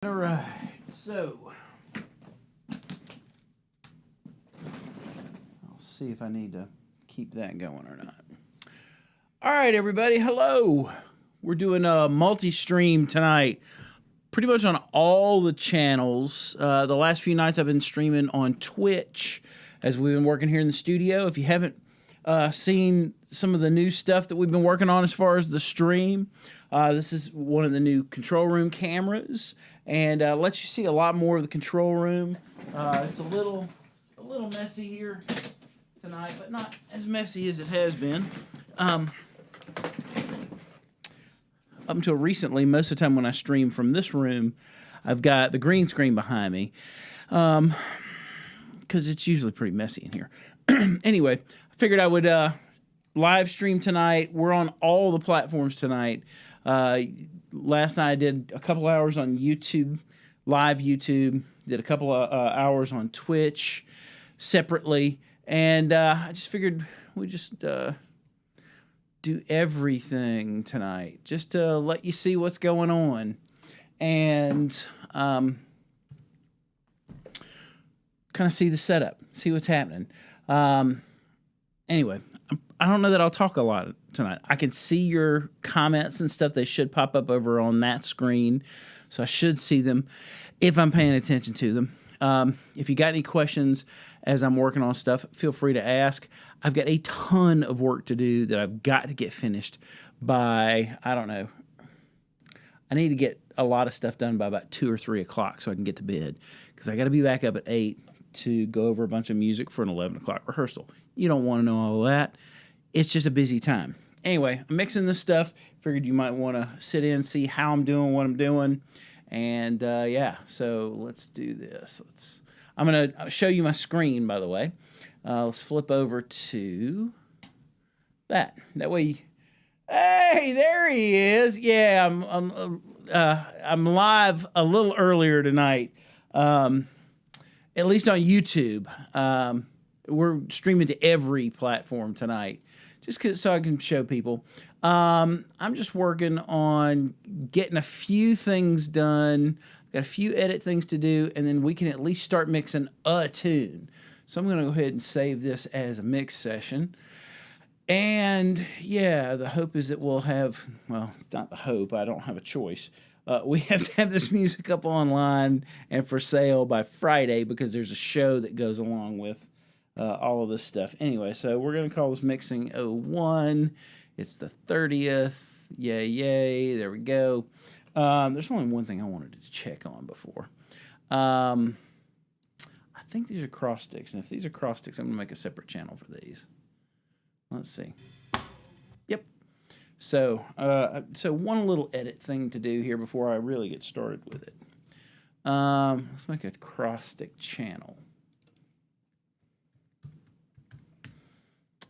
All right, so I'll see if I need to keep that going or not. All right, everybody, hello. We're doing a multi-stream tonight, pretty much on all the channels. The last few nights I've been streaming on Twitch as we've been working here in the studio. If you haven't seen some of the new stuff that we've been working on as far as the stream, this is one of the new control room cameras, and lets you see a lot more of the control room. It's a little messy here tonight, but not as messy as it has been. Up until recently, most of the time when I stream from this room, I've got the green screen behind me, because it's usually pretty messy in here. Anyway, I figured I would live stream tonight. We're on all the platforms tonight. Last night I did a couple hours on YouTube, live YouTube, did a couple of hours on Twitch separately, and I just figured we'd just do everything tonight, just to let you see what's going on, and kind of see the setup, see what's happening. Anyway, I don't know that I'll talk a lot tonight. I can see your comments and stuff. They should pop up over on that screen, so I should see them if I'm paying attention to them. If you got any questions as I'm working on stuff, feel free to ask. I've got a ton of work to do that I've got to get finished by, I don't know. I need to get a lot of stuff done by about 2 or 3 o'clock so I can get to bed, because I got to be back up at 8 to go over a bunch of music for an 11 o'clock rehearsal. You don't want to know all of that. It's just a busy time. Anyway, I'm mixing this stuff. Figured you might want to sit in, see how I'm doing, what I'm doing. And yeah, so let's do this. I'm going to show you my screen, by the way. Let's flip over to that. That way, hey, there he is. Yeah, I'm live a little earlier tonight, at least on YouTube. We're streaming to every platform tonight, just so I can show people. I'm just working on getting a few things done. Got a few edit things to do, and then we can at least start mixing a tune. So I'm going to go ahead and save this as a mix session. And yeah, the hope is that we'll have, well, it's not the hope, I don't have a choice. We have to have this music up online and for sale by Friday, because there's a show that goes along with all of this stuff. Anyway, so we're going to call this Mixing 01. It's the 30th. Yay, yay. There we go. There's only one thing I wanted to check on before. I think these are cross sticks, and if these are cross sticks, I'm going to make a separate channel for these. Let's see. Yep. So, so one little edit thing to do here before I really get started with it. Let's make a cross stick channel.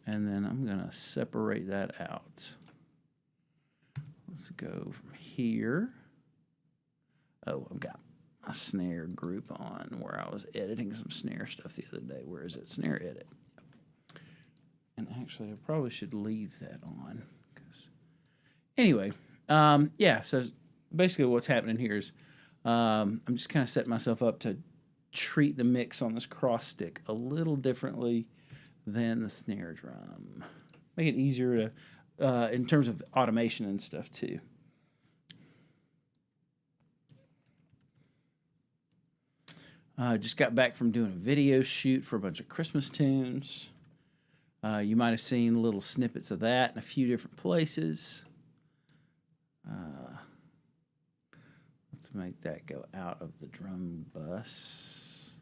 And then I'm going to separate that out. Let's go from here. Oh, I've got a snare group on where I was editing some snare stuff the other day. Where is it? Snare edit. And actually, I probably should leave that on. Anyway, yeah, so basically what's happening here is I'm just kind of setting myself up to treat the mix on this cross stick a little differently than the snare drum. Make it easier to, in terms of automation and stuff too. Just got back from doing a video shoot for a bunch of Christmas tunes. You might have seen little snippets of that in a few different places. Let's make that go out of the drum bus.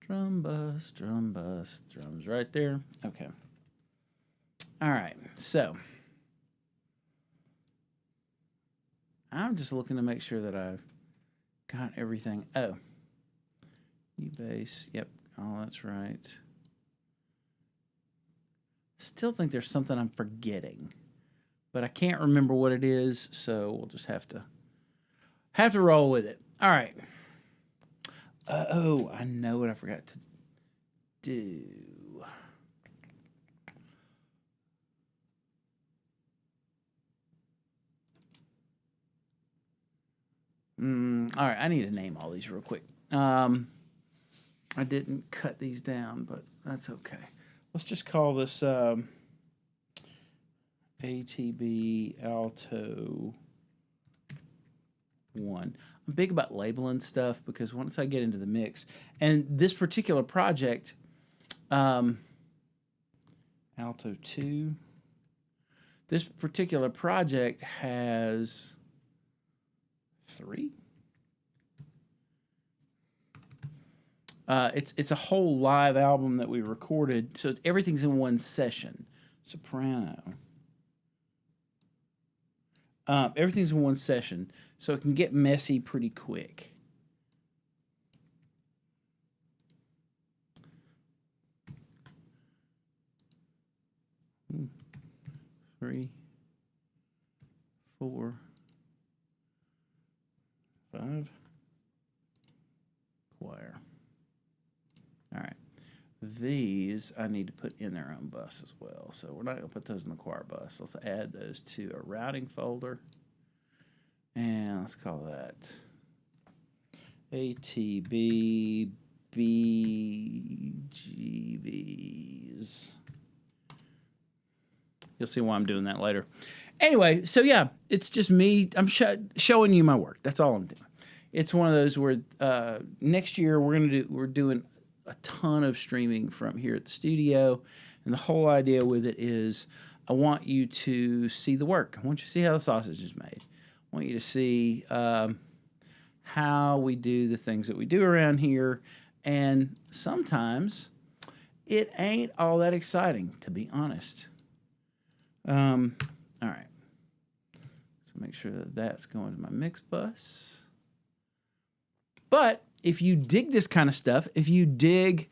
Drum bus, drum bus, drums right there. Okay. All right, so I'm just looking to make sure that I've got everything. Oh, U-bass, yep, oh, that's right. Still think there's something I'm forgetting, but I can't remember what it is, so we'll just have to roll with it. All right. Oh, I know what I forgot to do. All right, I need to name all these real quick. I didn't cut these down, but that's okay. Let's just call this ATB Alto 1. I'm big about labeling stuff because once I get into the mix, and this particular project, Alto 2, this particular project has 3. It's a whole live album that we recorded, so everything's in one session. Soprano. Everything's in one session, so it can get messy pretty quick. Three, 4, 5. Choir. All right. These I need to put in their own bus as well. So we're not going to put those in the choir bus. Let's add those to a routing folder. And let's call that ATB BGVs. You'll see why I'm doing that later. Anyway, so yeah, it's just me. I'm showing you my work. That's all I'm doing. It's one of those where next year we're doing a ton of streaming from here at the studio, and the whole idea with it is I want you to see the work. I want you to see how the sausage is made. I want you to see how we do the things that we do around here, and sometimes it ain't all that exciting, to be honest. All right. So make sure that that's going to my mix bus. But if you dig this kind of stuff, if you dig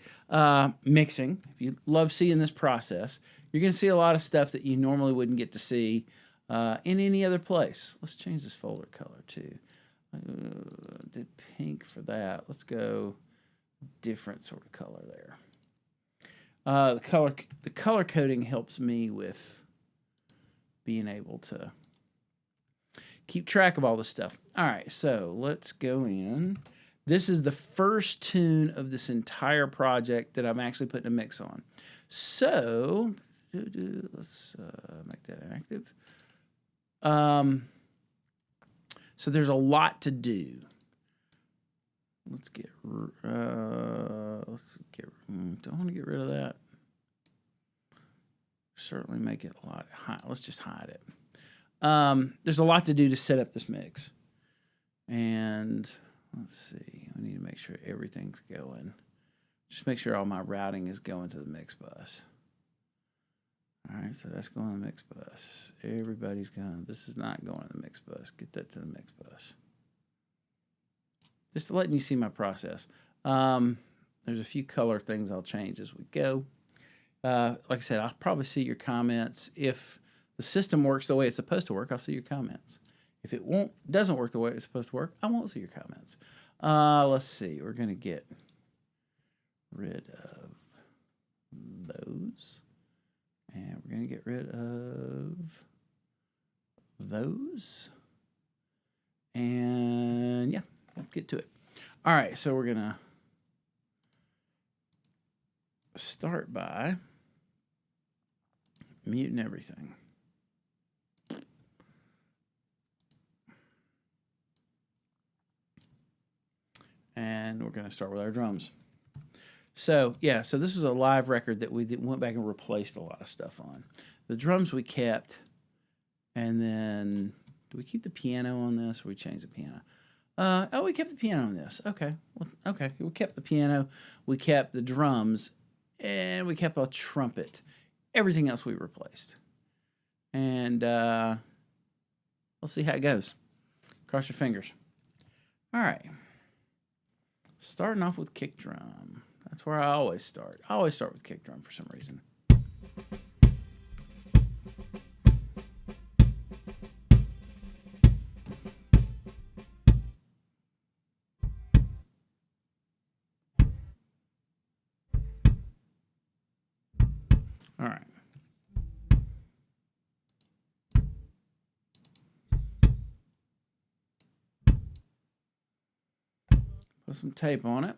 mixing, if you love seeing this process, you're going to see a lot of stuff that you normally wouldn't get to see in any other place. Let's change this folder color too. Did pink for that. Let's go different sort of color there. The color coding helps me with being able to keep track of all this stuff. All right, so let's go in. This is the first tune of this entire project that I'm actually putting a mix on. So let's make that active. So there's a lot to do. Don't want to get rid of that. Certainly make it a lot high. Let's just hide it. There's a lot to do to set up this mix. And let's see. We need to make sure everything's going. Just make sure all my routing is going to the mix bus. All right, so that's going to the mix bus. Everybody's going. This is not going to the mix bus. Get that to the mix bus. Just letting you see my process. There's a few color things I'll change as we go. Like I said, I'll probably see your comments. If the system works the way it's supposed to work, I'll see your comments. If it doesn't work the way it's supposed to work, I won't see your comments. Let's see. We're going to get rid of those. And we're going to get rid of those. And yeah, let's get to it. All right, so we're going to start by muting everything. And we're going to start with our drums. So, yeah, so this is a live record that we went back and replaced a lot of stuff on. The drums we kept, and then, do we keep the piano on this, or we change the piano? We kept the piano on this. Okay, well, okay, we kept the piano, we kept the drums, and we kept a trumpet. Everything else we replaced. And we'll see how it goes. Cross your fingers. All right. Starting off with kick drum. That's where I always start. I always start with kick drum for some reason. All right. Put some tape on it.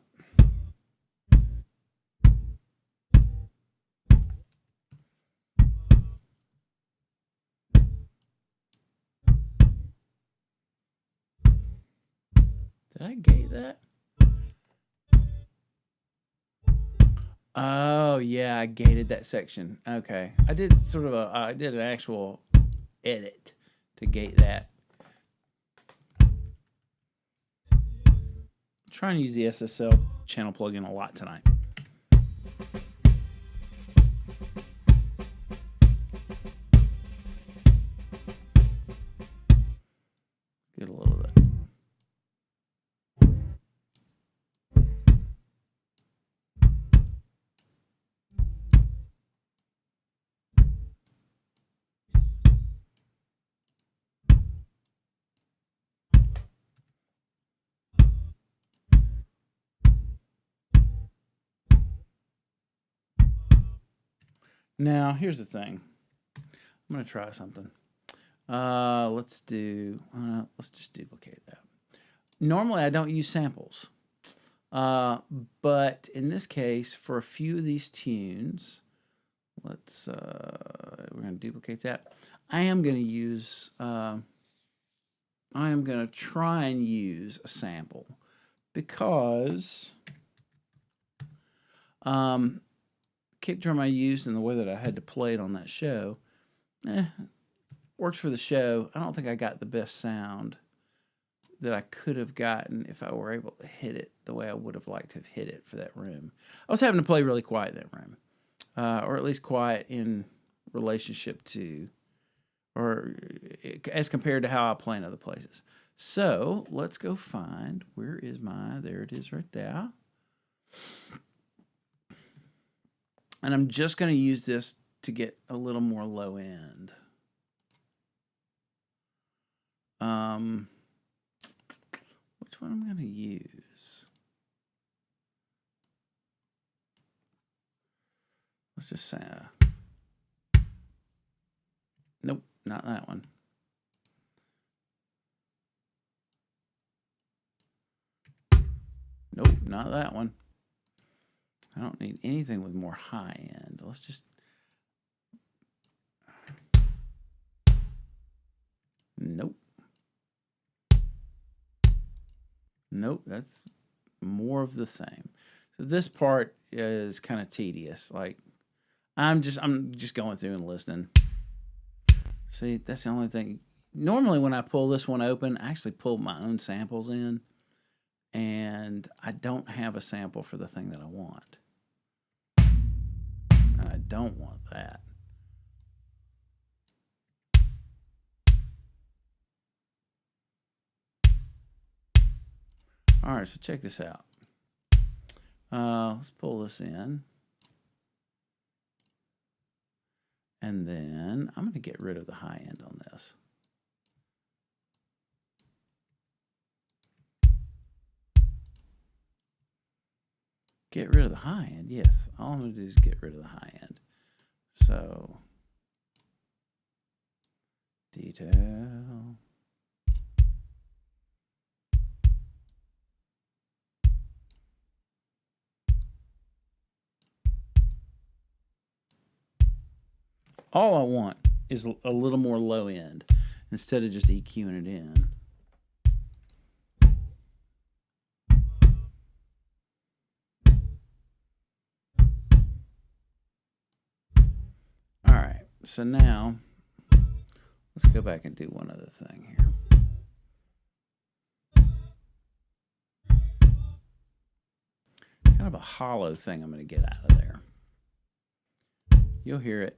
Did I gate that? Oh yeah, I gated that section. Okay, I did I did an actual edit to gate that. I'm trying to use the SSL channel plugin a lot tonight. Get a little of that. Now, here's the thing. I'm going to try something. Let's just duplicate that. Normally, I don't use samples. But in this case, for a few of these tunes, we're going to duplicate that. I am going to try and use a sample because kick drum I used and the way that I had to play it on that show, works for the show. I don't think I got the best sound that I could have gotten if I were able to hit it the way I would have liked to have hit it for that room. I was having to play really quiet in that room, or at least quiet in relationship to, or as compared to how I play in other places. So let's go find, where is there it is right there. And I'm just going to use this to get a little more low end. Which one am I going to use? Let's just say, nope, not that one. Nope, not that one. I don't need anything with more high end. Let's just... Nope. Nope, that's more of the same. So this part is kind of tedious. Like, I'm just going through and listening. See, that's the only thing. Normally when I pull this one open, I actually pull my own samples in. And I don't have a sample for the thing that I want. I don't want that. All right, so check this out. Let's pull this in. And then I'm going to get rid of the high end on this. Get rid of the high end, yes. All I'm going to do is get rid of the high end. So, detail. All I want is a little more low end instead of just EQing it in. All right, so now let's go back and do one other thing here. Kind of a hollow thing I'm going to get out of there. You'll hear it.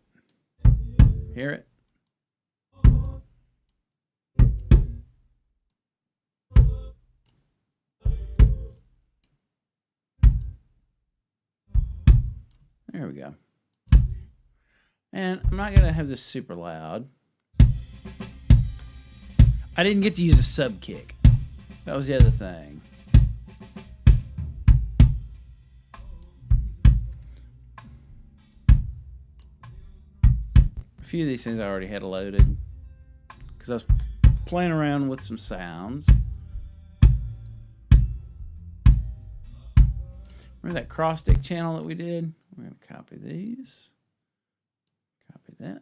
Hear it? There we go. And I'm not going to have this super loud. I didn't get to use a sub kick. That was the other thing. A few of these things I already had loaded because I was playing around with some sounds. Remember that cross stick channel that we did? We're going to copy these. Copy that.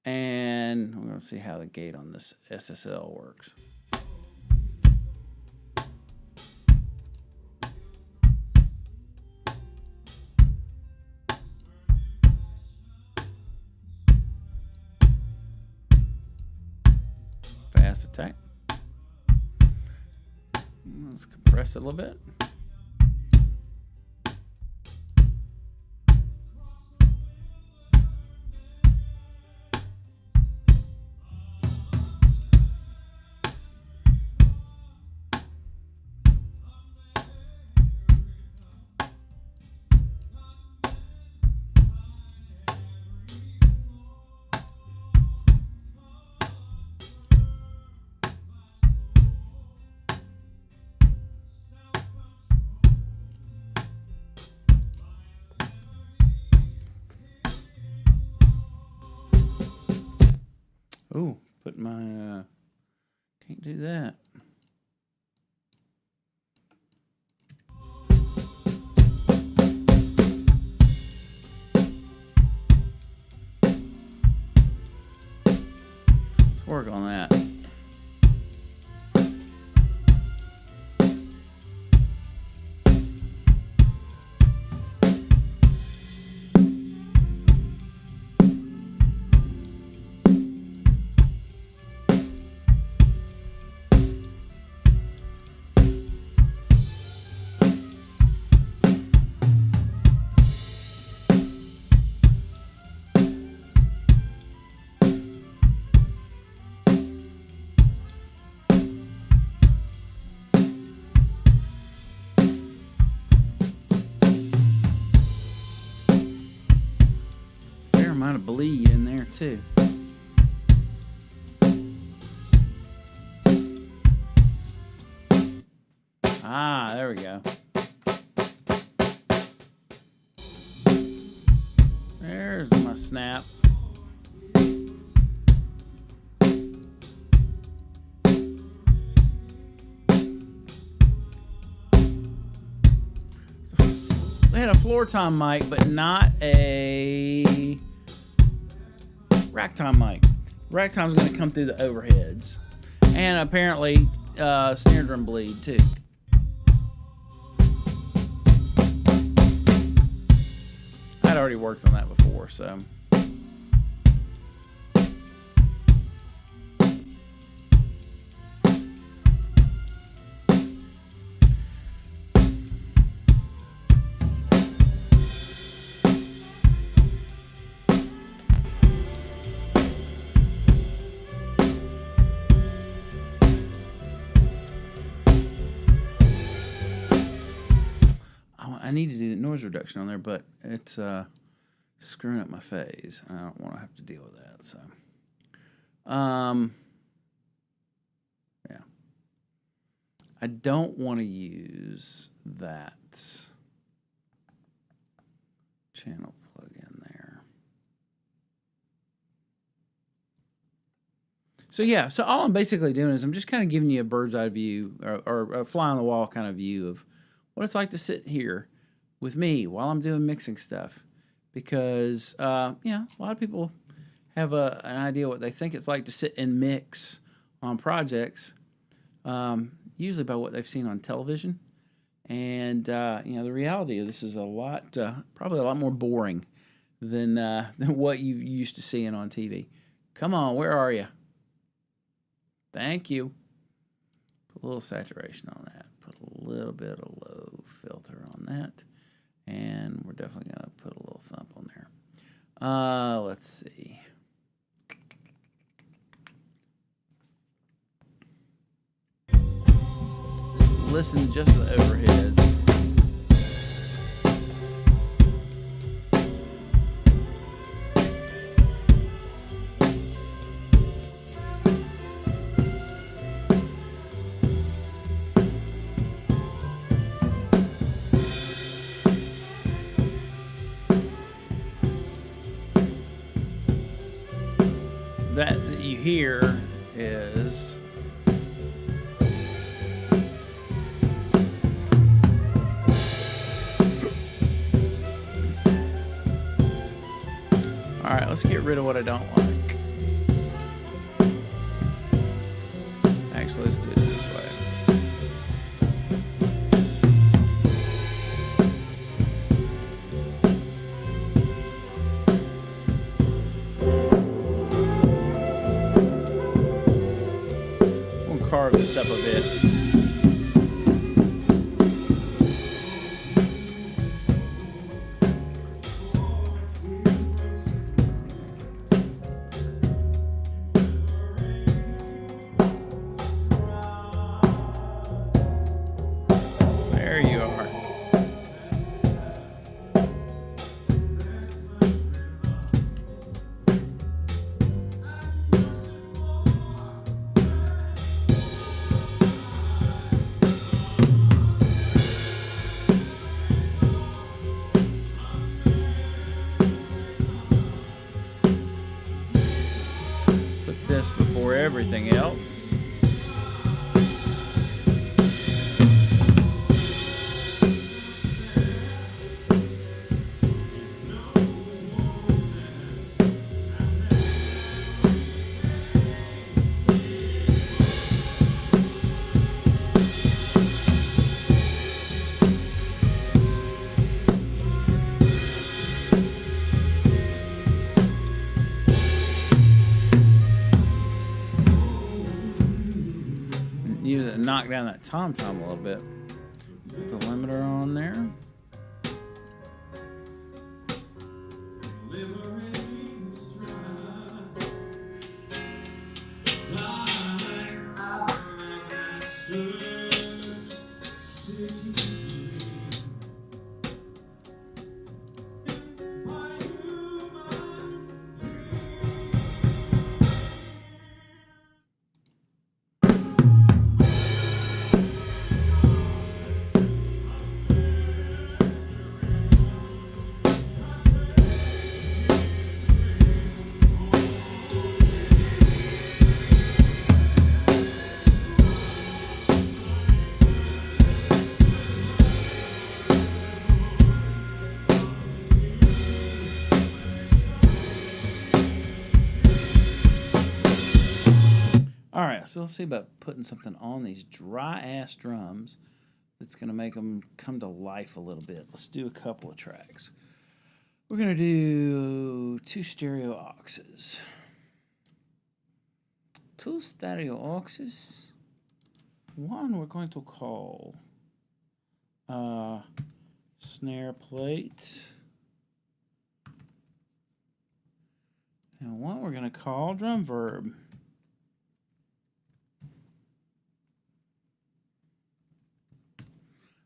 And we're going to see how the gate on this SSL works. Fast attack. Let's compress it a little bit. Oh, put my, can't do that. Let's work on that. Amount of bleed in there too. Ah, there we go. There's my snap. We had a floor tom mic, but not a rack tom mic. Rack tom's going to come through the overheads, and apparently snare drum bleed too. I'd already worked on that before, so. I need to do the noise reduction on there, but it's screwing up my phase. I don't want to have to deal with that. So, yeah, I don't want to use that channel plug-in there. So yeah, so all I'm basically doing is I'm just kind of giving you a bird's eye view or a fly on the wall kind of view of what it's like to sit here with me while I'm doing mixing stuff, because a lot of people have an idea what they think it's like to sit and mix on projects, usually by what they've seen on television, and the reality of this is probably a lot more boring than what you used to seeing on TV. Come on, where are you? Thank you. Put a little saturation on that. Put a little bit of low filter on that. And we're definitely going to put a little thump on there. Let's see. Listen just to the overheads. That you hear is let's get rid of what I don't like. Actually, let's do it this way. We'll carve this up a bit. Before everything else. Use it to knock down that tom-tom a little bit. Put the limiter on there. All right, so let's see about putting something on these dry-ass drums that's going to make them come to life a little bit. Let's do a couple of tracks. We're going to do 2 stereo auxes. 2 stereo auxes. One we're going to call snare plate. And one we're going to call drum verb.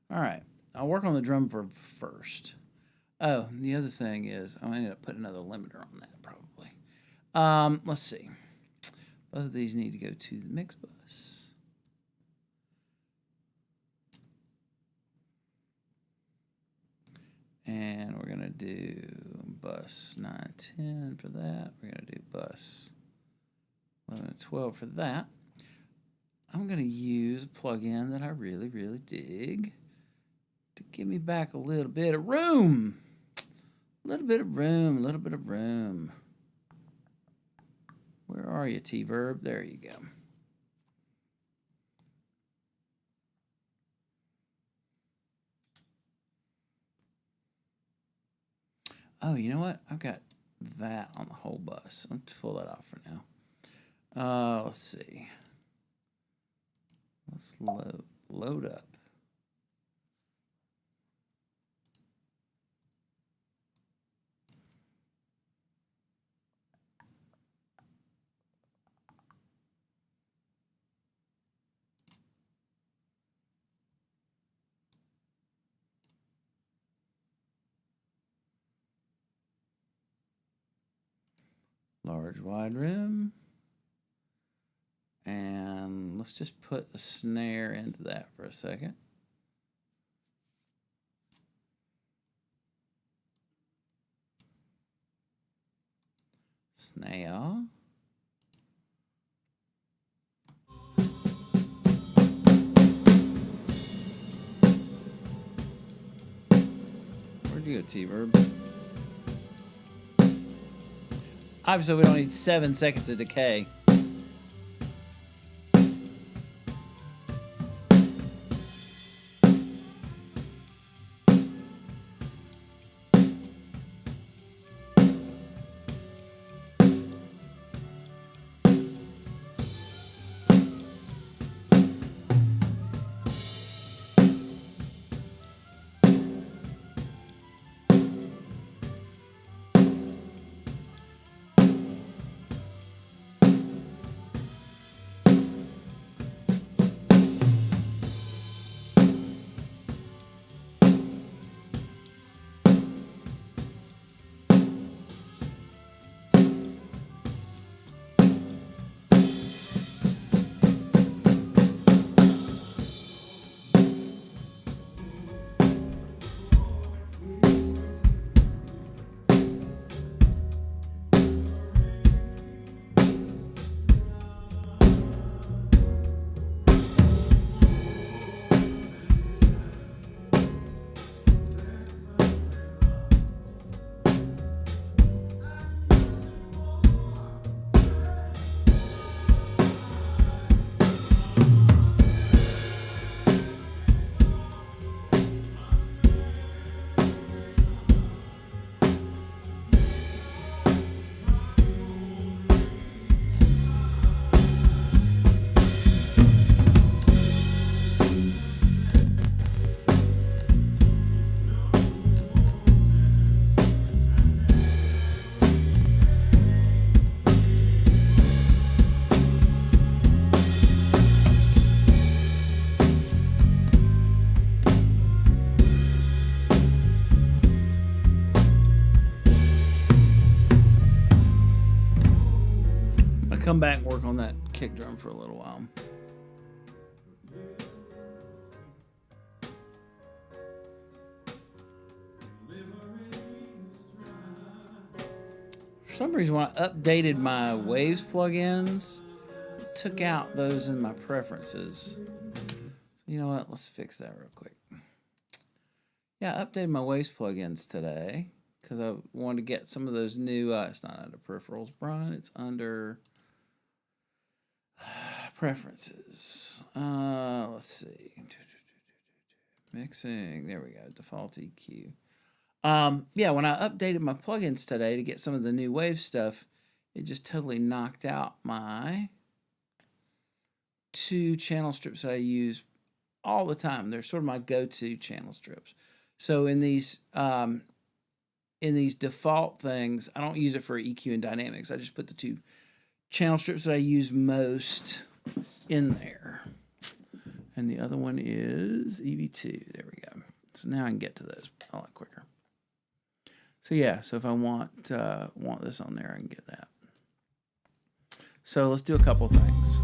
All right, I'll work on the drum verb first. Oh, the other thing is I'm going to end up putting another limiter on that probably. Let's see. Both of these need to go to the mix bus. And we're going to do bus 910 for that. We're going to do bus 1112 for that. I'm going to use a plugin that I really, really dig to give me back a little bit of room. A little bit of room, a little bit of room. Where are you, T-Verb? There you go. Oh, you know what? I've got that on the whole bus. I'll pull that off for now. Let's see. Let's load up. Large wide rim. And let's just put the snare into that for a second. Snare. Where'd you go, T-Verb? Obviously, we don't need 7 seconds of decay. Come back and work on that kick drum for a little while. For some reason, when I updated my Waves plugins, it took out those in my preferences. So you know what? Let's fix that real quick. Yeah, I updated my Waves plugins today because I wanted to get some of those new. It's not under peripherals, Brian. It's under preferences. Let's see. Mixing. There we go. Default EQ. Yeah, when I updated my plugins today to get some of the new Wave stuff, it just totally knocked out my 2 channel strips that I use all the time. They're sort of my go-to channel strips. So in these default things, I don't use it for EQ and dynamics. I just put the 2 channel strips that I use most in there. And the other one is EV2. There we go. So now I can get to those a lot quicker. So yeah, so if I want this on there, I can get that. So let's do a couple things.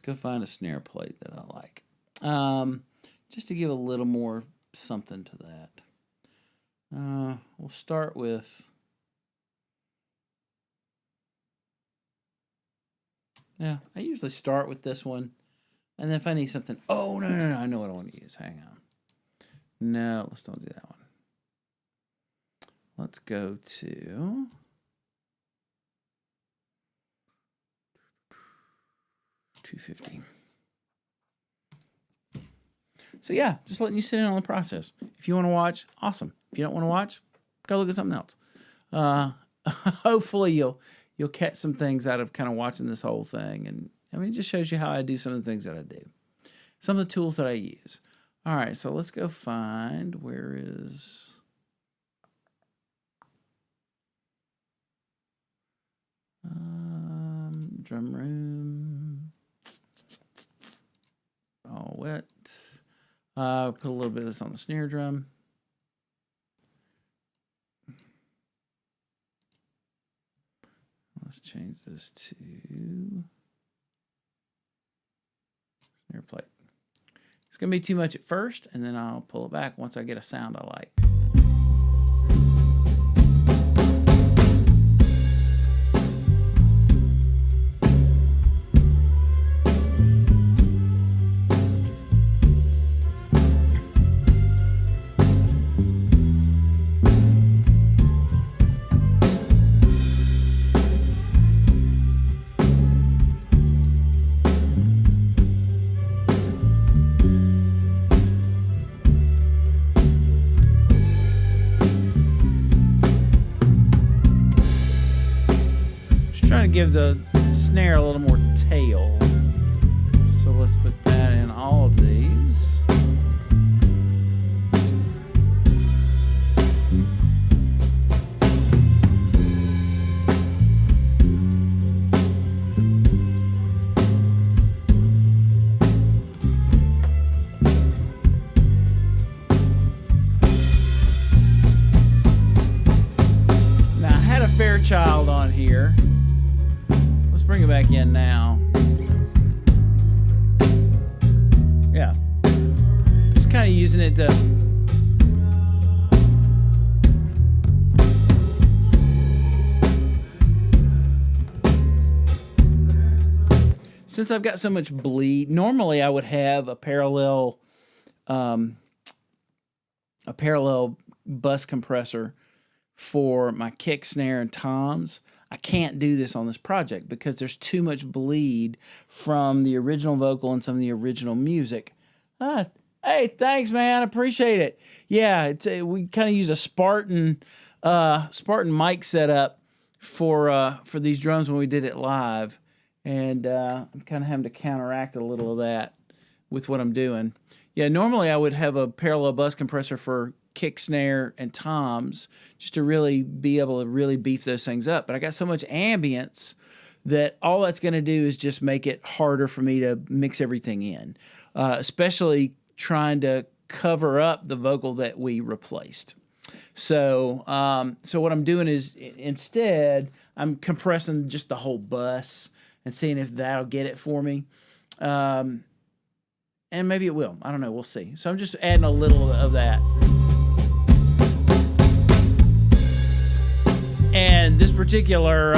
Go find a snare plate that I like. Just to give a little more something to that. We'll start with... Yeah, I usually start with this one. And then if I need something... Oh, no, I know what I want to use. Hang on. No, let's don't do that one. Let's go to... $250. So yeah, just letting you sit in on the process. If you want to watch, awesome. If you don't want to watch, go look at something else. Hopefully you'll catch some things out of kind of watching this whole thing. And I mean, it just shows you how I do some of the things that I do. Some of the tools that I use. All right, so let's go find where is... drum room. All wet. Put a little bit of this on the snare drum. Let's change this to snare plate. It's going to be too much at first, and then I'll pull it back once I get a sound I like. Give the snare a little more tail. So let's put that in all of these. Now I had a Fairchild on here. Bring it back in now. Yeah. Just kind of using it to... Since I've got so much bleed, normally I would have a parallel bus compressor for my kick, snare, and toms. I can't do this on this project because there's too much bleed from the original vocal and some of the original music. Hey, thanks, man. I appreciate it. Yeah, we kind of use a Spartan mic setup for these drums when we did it live, and I'm kind of having to counteract a little of that with what I'm doing. Yeah, normally I would have a parallel bus compressor for kick, snare, and toms just to really be able to really beef those things up. But I got so much ambience that all that's going to do is just make it harder for me to mix everything in, especially trying to cover up the vocal that we replaced. So what I'm doing is instead I'm compressing just the whole bus and seeing if that'll get it for me. And maybe it will. I don't know. We'll see. So I'm just adding a little of that. And this particular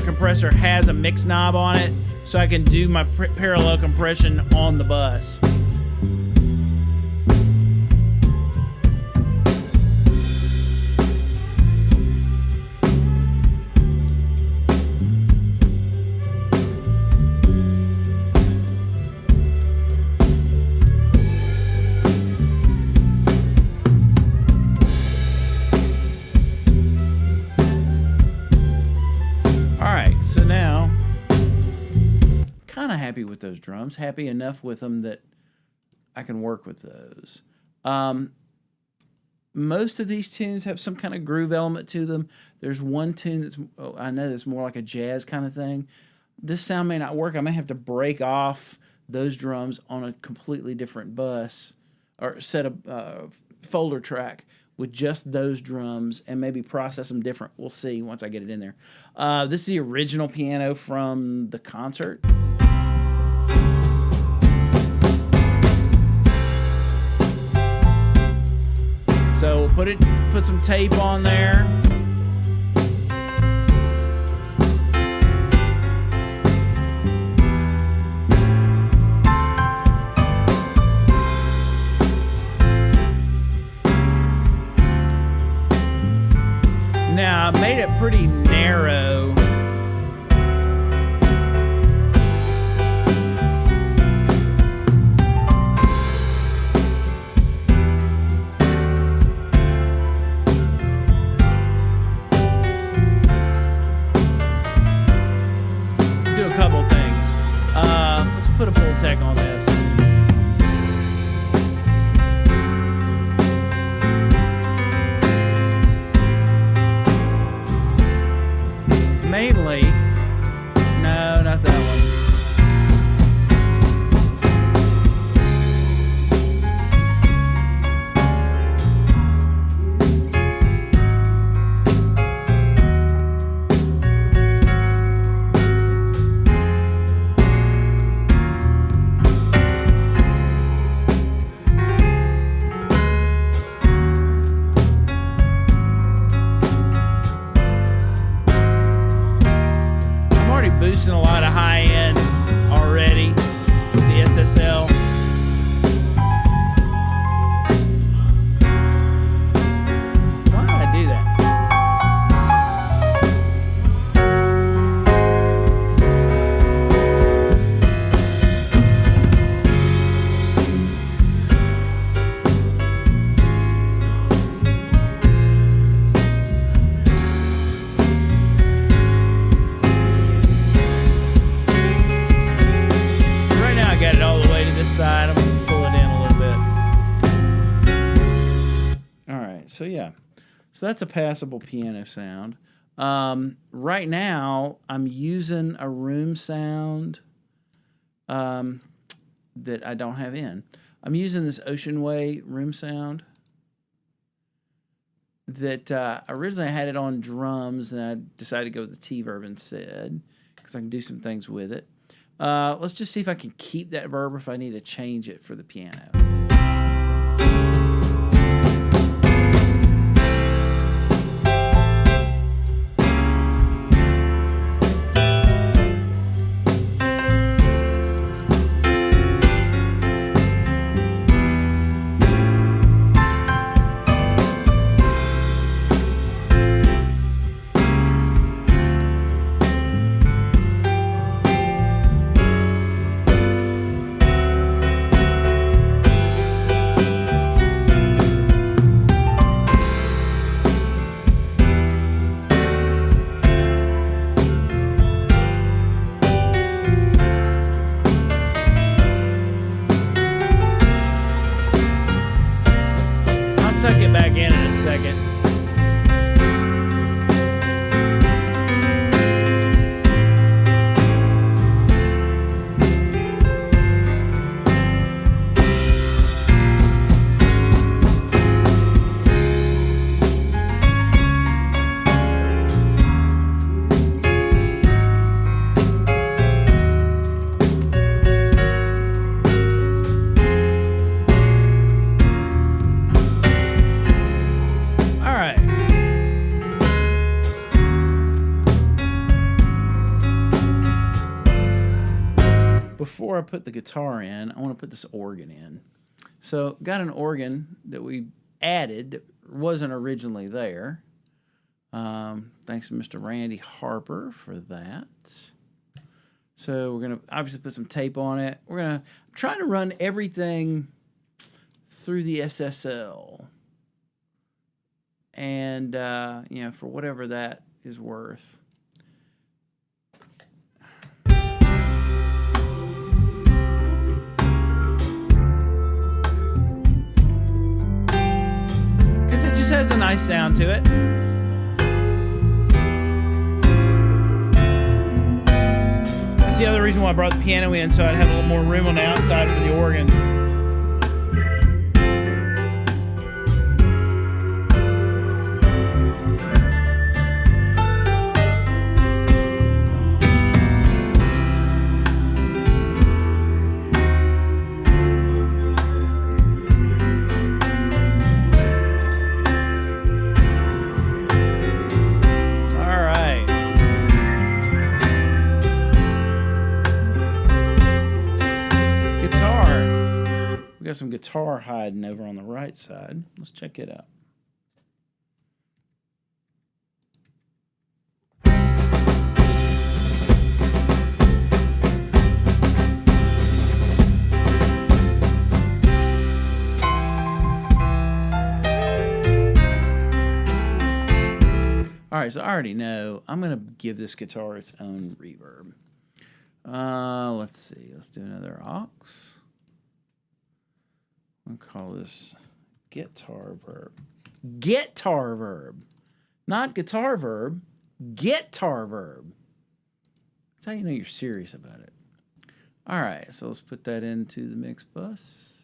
compressor has a mix knob on it, so I can do my parallel compression on the bus. Happy with those drums, happy enough with them that I can work with those. Most of these tunes have some kind of groove element to them. There's one tune that's, I know that's more like a jazz kind of thing. This sound may not work. I may have to break off those drums on a completely different bus or set of folder track with just those drums and maybe process them different. We'll see once I get it in there. This is the original piano from the concert. So we'll put some tape on there. Now I made it pretty narrow. Do a couple things. Let's put a Pultec on this. Mainly, no, not that one. Boosting a lot of high end already with the SSL. Why did I do that? Got it all the way to this side. I'm going to pull it in a little bit. All right, so yeah. So that's a passable piano sound. Right now, I'm using a room sound that I don't have in. I'm using this Ocean Way room sound that originally I had it on drums, and I decided to go with the T-Verb instead because I can do some things with it. Let's just see if I can keep that verb or if I need to change it for the piano. Tuck it back in a second. Before I put the guitar in, I want to put this organ in. So got an organ that we added that wasn't originally there. Thanks to Mr. Randy Harper for that. So we're going to obviously put some tape on it. I'm trying to run everything through the SSL. And, for whatever that is worth. Has a nice sound to it. That's the other reason why I brought the piano in, so I'd have a little more room on the outside for the organ. got some guitar hiding over on the right side. Let's check it out. All right, so I already know I'm going to give this guitar its own reverb. Let's see. Let's do another aux. I'm going to call this guitar verb. Guitar verb. Not guitar verb. Guitar verb. That's how you know you're serious about it. All right, so let's put that into the mix bus.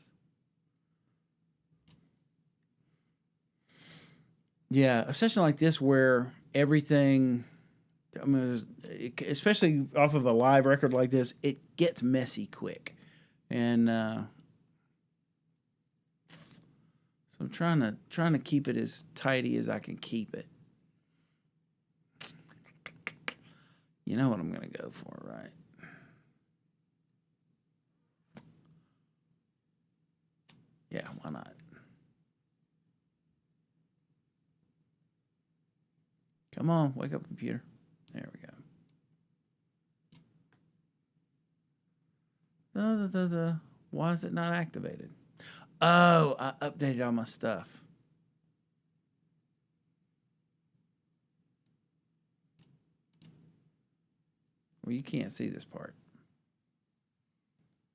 Yeah, a session like this where everything, I mean, especially off of a live record like this, it gets messy quick. And so I'm trying to keep it as tidy as I can keep it. You know what I'm going to go for, right? Yeah, why not? Come on, wake up, computer. There we go. Why is it not activated? Oh, I updated all my stuff. Well, you can't see this part.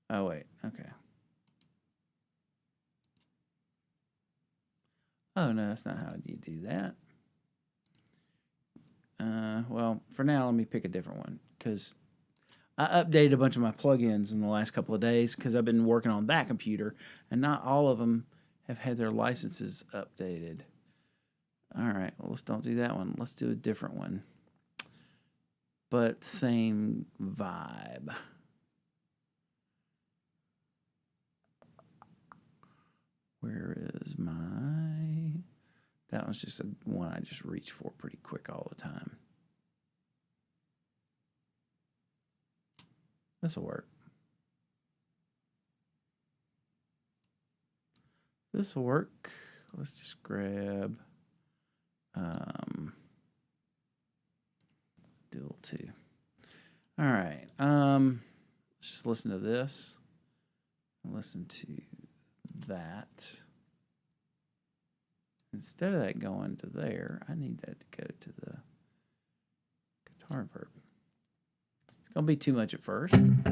Oh, wait. Okay. Oh, no, that's not how you do that. Well, for now, let me pick a different one because I updated a bunch of my plugins in the last couple of days because I've been working on that computer, and not all of them have had their licenses updated. All right, well, let's don't do that one. Let's do a different one, but same vibe. Where is my... That one's just one I just reach for pretty quick all the time. This will work. This will work. Let's just grab dual 2. All right. Let's just listen to this. Listen to that. Instead of that going to there, I need that to go to the guitar verb. It's going to be too much at first. And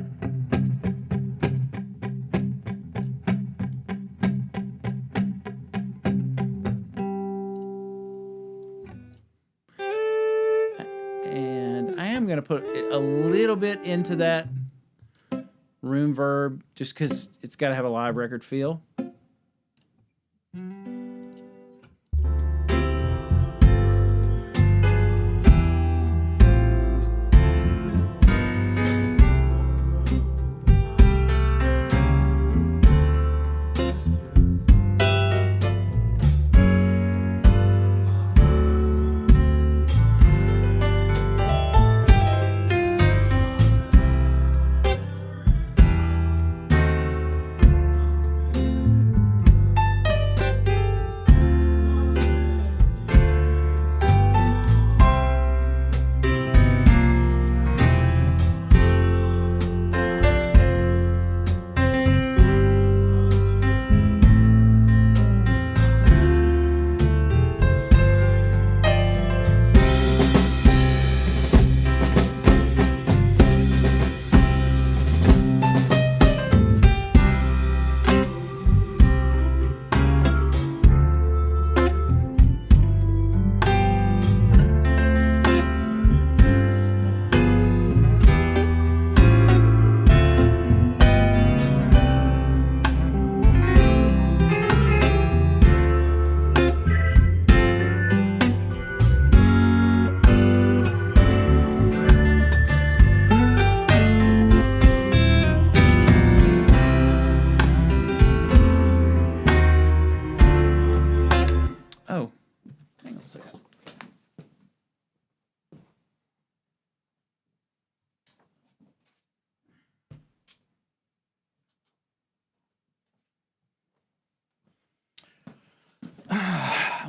I am going to put a little bit into that room verb just because it's got to have a live record feel.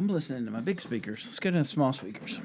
I'm listening to my big speakers. Let's go to the small speakers.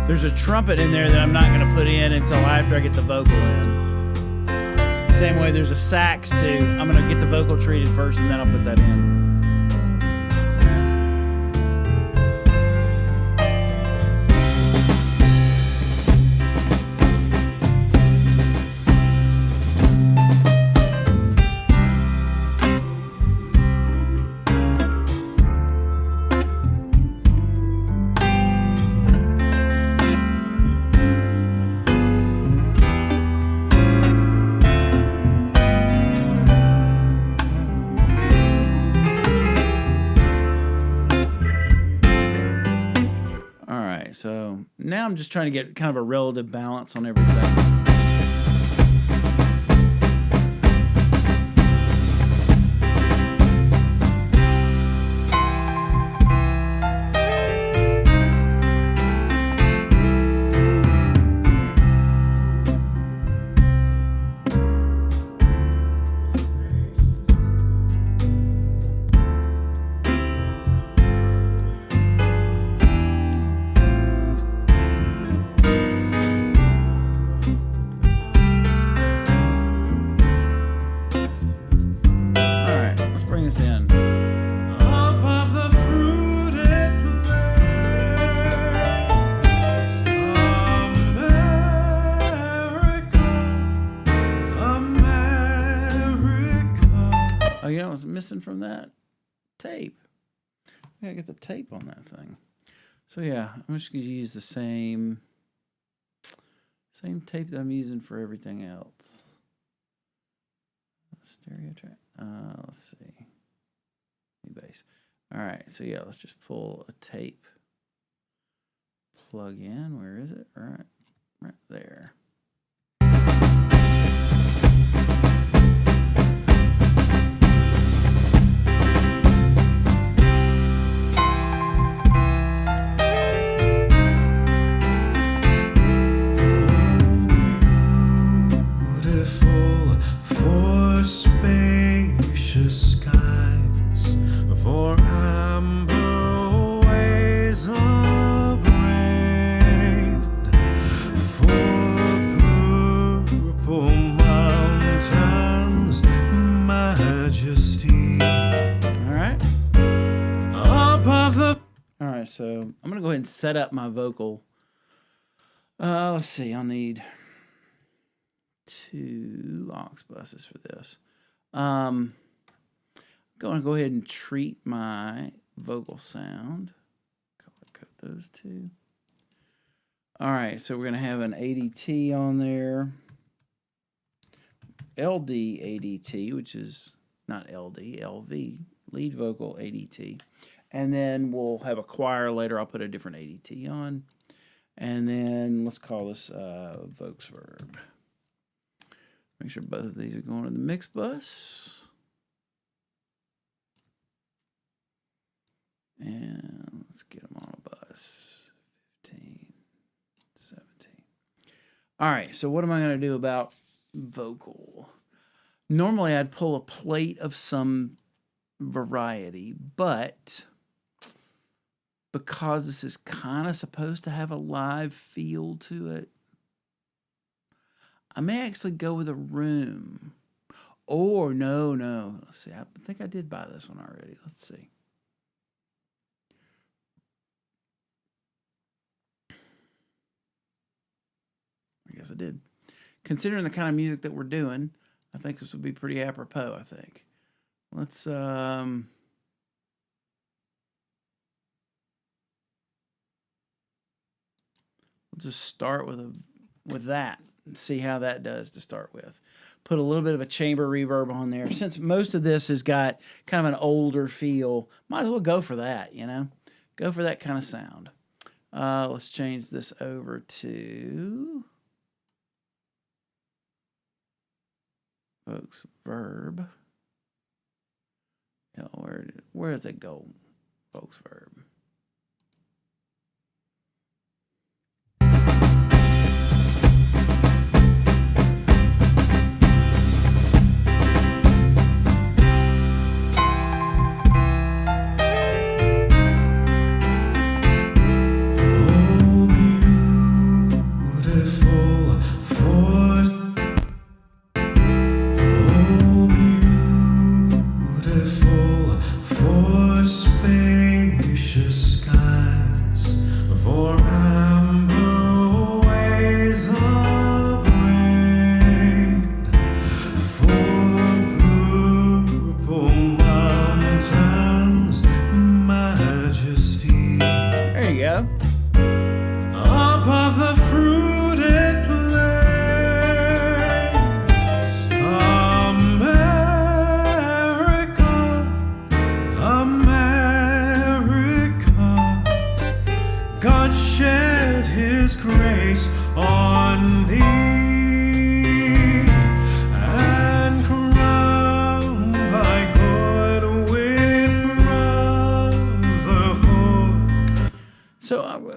There's a trumpet in there that I'm not going to put in until after I get the vocal in. Same way there's a sax too. I'm going to get the vocal treated first and then I'll put that in. So now I'm just trying to get kind of a relative balance on everything. Oh, you know what's missing from that? Tape. I gotta get the tape on that thing. So yeah, I'm just gonna use the same tape that I'm using for everything else. Stereo track. Let's see. Bass. All right. So yeah, let's just pull a tape. Plug in. Where is it? Right there. So I'm going to go ahead and set up my vocal. Let's see. I'll need 2 aux buses for this. I'm going to go ahead and treat my vocal sound. Color code those 2. All right. So we're going to have an ADT on there. LD ADT, which is not LD, LV, lead vocal ADT. And then we'll have a choir later. I'll put a different ADT on. And then let's call this Voxverb. Make sure both of these are going to the mix bus. And let's get them on a bus. 15, 17. All right, so what am I going to do about vocal? Normally I'd pull a plate of some variety, but because this is kind of supposed to have a live feel to it, I may actually go with a room. Or no. Let's see. I think I did buy this one already. Let's see. I guess I did. Considering the kind of music that we're doing, I think this would be pretty apropos, I think. Let's we'll just start with that and see how that does to start with. Put a little bit of a chamber reverb on there. Since most of this has got kind of an older feel, might as well go for that, you know? Go for that kind of sound. Let's change this over to Vox Verb. Yeah, where does it go? Vox Verb.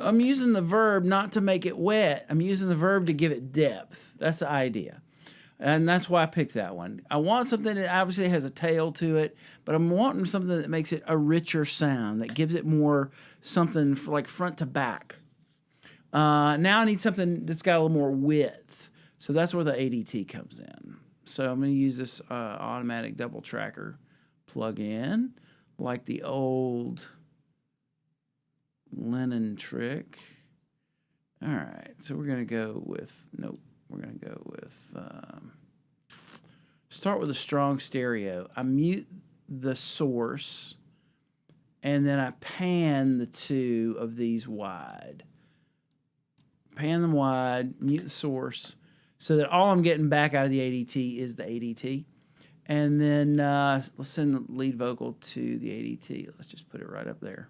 I'm using the verb not to make it wet. I'm using the verb to give it depth. That's the idea. And that's why I picked that one. I want something that obviously has a tail to it, but I'm wanting something that makes it a richer sound, that gives it more something like front to back. Now I need something that's got a little more width. So that's where the ADT comes in. So I'm going to use this automatic double tracker plug-in, like the old Lennon trick. All right, so we're going to go with, we're going to go with, start with a strong stereo. I mute the source, and then I pan the two of these wide. Pan them wide, mute the source, so that all I'm getting back out of the ADT is the ADT. And then let's send the lead vocal to the ADT. Let's just put it right up there.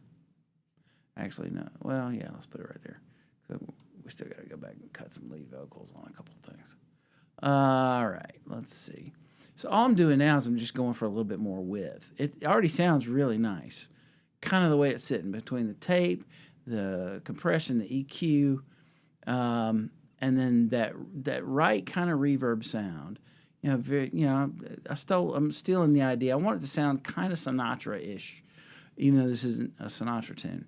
Actually, no. Well, yeah, let's put it right there. So we still got to go back and cut some lead vocals on a couple of things. All right, let's see. So all I'm doing now is I'm just going for a little bit more width. It already sounds really nice. Kind of the way it's sitting between the tape, the compression, the EQ, and then that right kind of reverb sound. I'm stealing the idea. I want it to sound kind of Sinatra-ish, even though this isn't a Sinatra tune.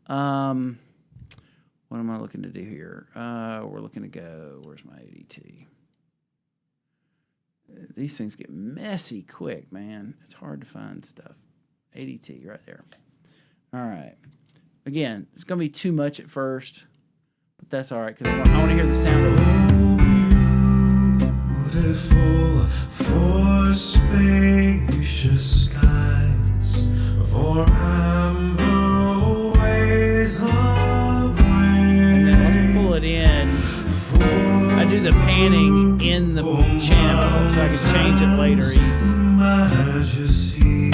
What am I looking to do here? We're looking to go, where's my ADT? These things get messy quick, man. It's hard to find stuff. ADT right there. All right. Again, it's going to be too much at first, but that's all right because I want to hear the sound of it. Beautiful for spacious skies, for amber ways of rain. And then let's pull it in. I do the panning in the channel so I can change it later easy. Majesty.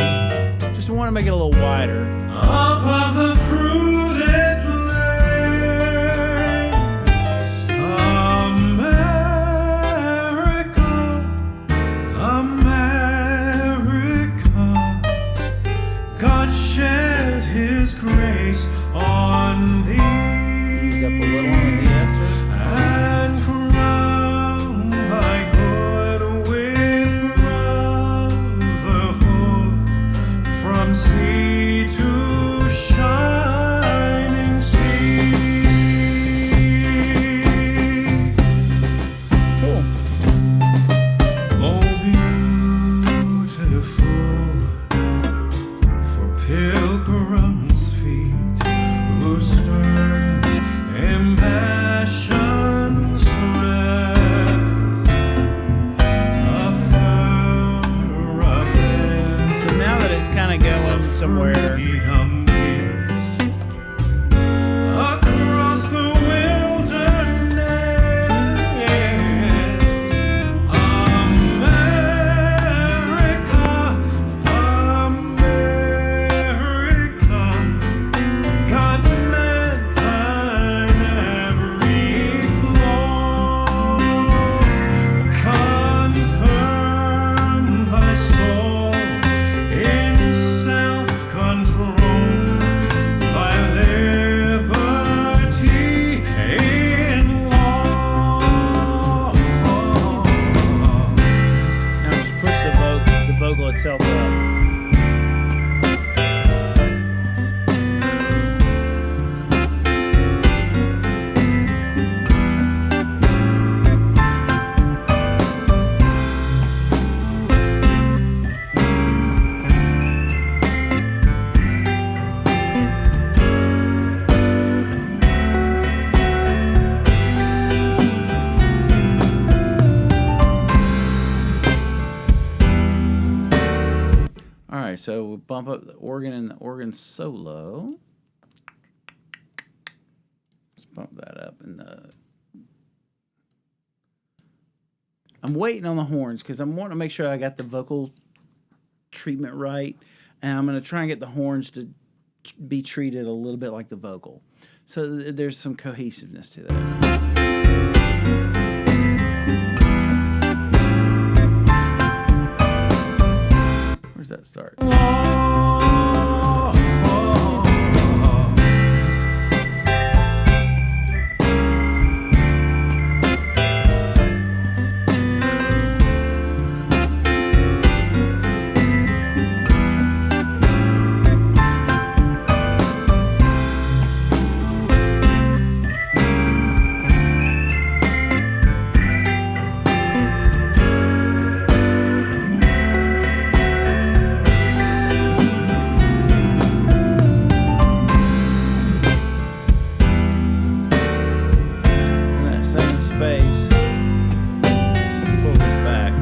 Just want to make it a little wider. Above the fruited plains, America, America, God shed His grace on thee. Ease up a little on the Esther. And crown thy good with brotherhood from sea to shining sea. Cool. Oh, beautiful for pilgrims' feet who stern impassioned strength it's kind of going somewhere. Across the wilderness, America, America, God meant thine every flaw. Confirm thy soul in self-control, thy liberty in law. Now just push the vocal itself up. All right, so we'll bump up the organ and the organ solo. Let's bump that up in the. I'm waiting on the horns because I'm wanting to make sure I got the vocal treatment right, and I'm going to try and get the horns to be treated a little bit like the vocal, so there's some cohesiveness to that. Where's that start? Space. Let's pull this back.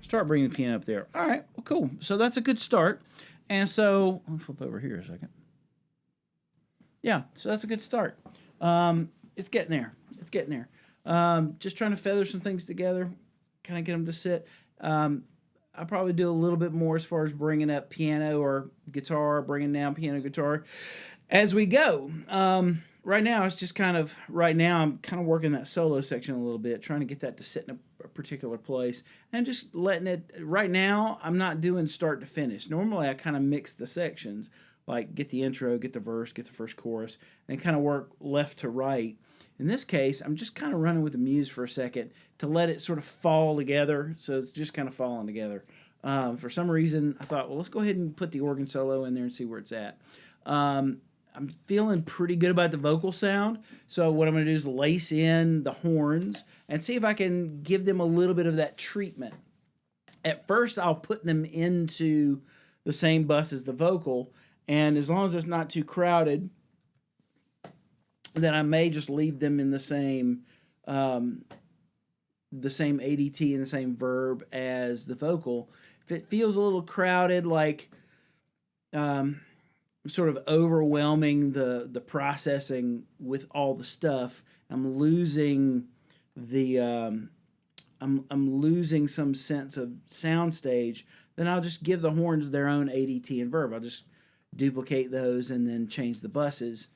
Start bringing the piano up there. All right, well, cool. So that's a good start. And so, I'll flip over here a second. Yeah, so that's a good start. It's getting there. It's getting there. Just trying to feather some things together, kind of get them to sit. I'll probably do a little bit more as far as bringing up piano or guitar, bringing down piano, guitar as we go. Right now, it's just kind of, I'm kind of working that solo section a little bit, trying to get that to sit in a particular place, and just letting it, right now, I'm not doing start to finish. Normally, I kind of mix the sections, like get the intro, get the verse, get the first chorus, and kind of work left to right. In this case, I'm just kind of running with the muse for a second to let it sort of fall together. So it's just kind of falling together. For some reason, I thought, well, let's go ahead and put the organ solo in there and see where it's at. I'm feeling pretty good about the vocal sound. So what I'm going to do is lace in the horns and see if I can give them a little bit of that treatment. At first, I'll put them into the same bus as the vocal, and as long as it's not too crowded, then I may just leave them in the same ADT and the same verb as the vocal. If it feels a little crowded, like sort of overwhelming the processing with all the stuff, I'm losing the I'm losing some sense of soundstage, then I'll just give the horns their own ADT and verb. I'll just duplicate those and then change the buses.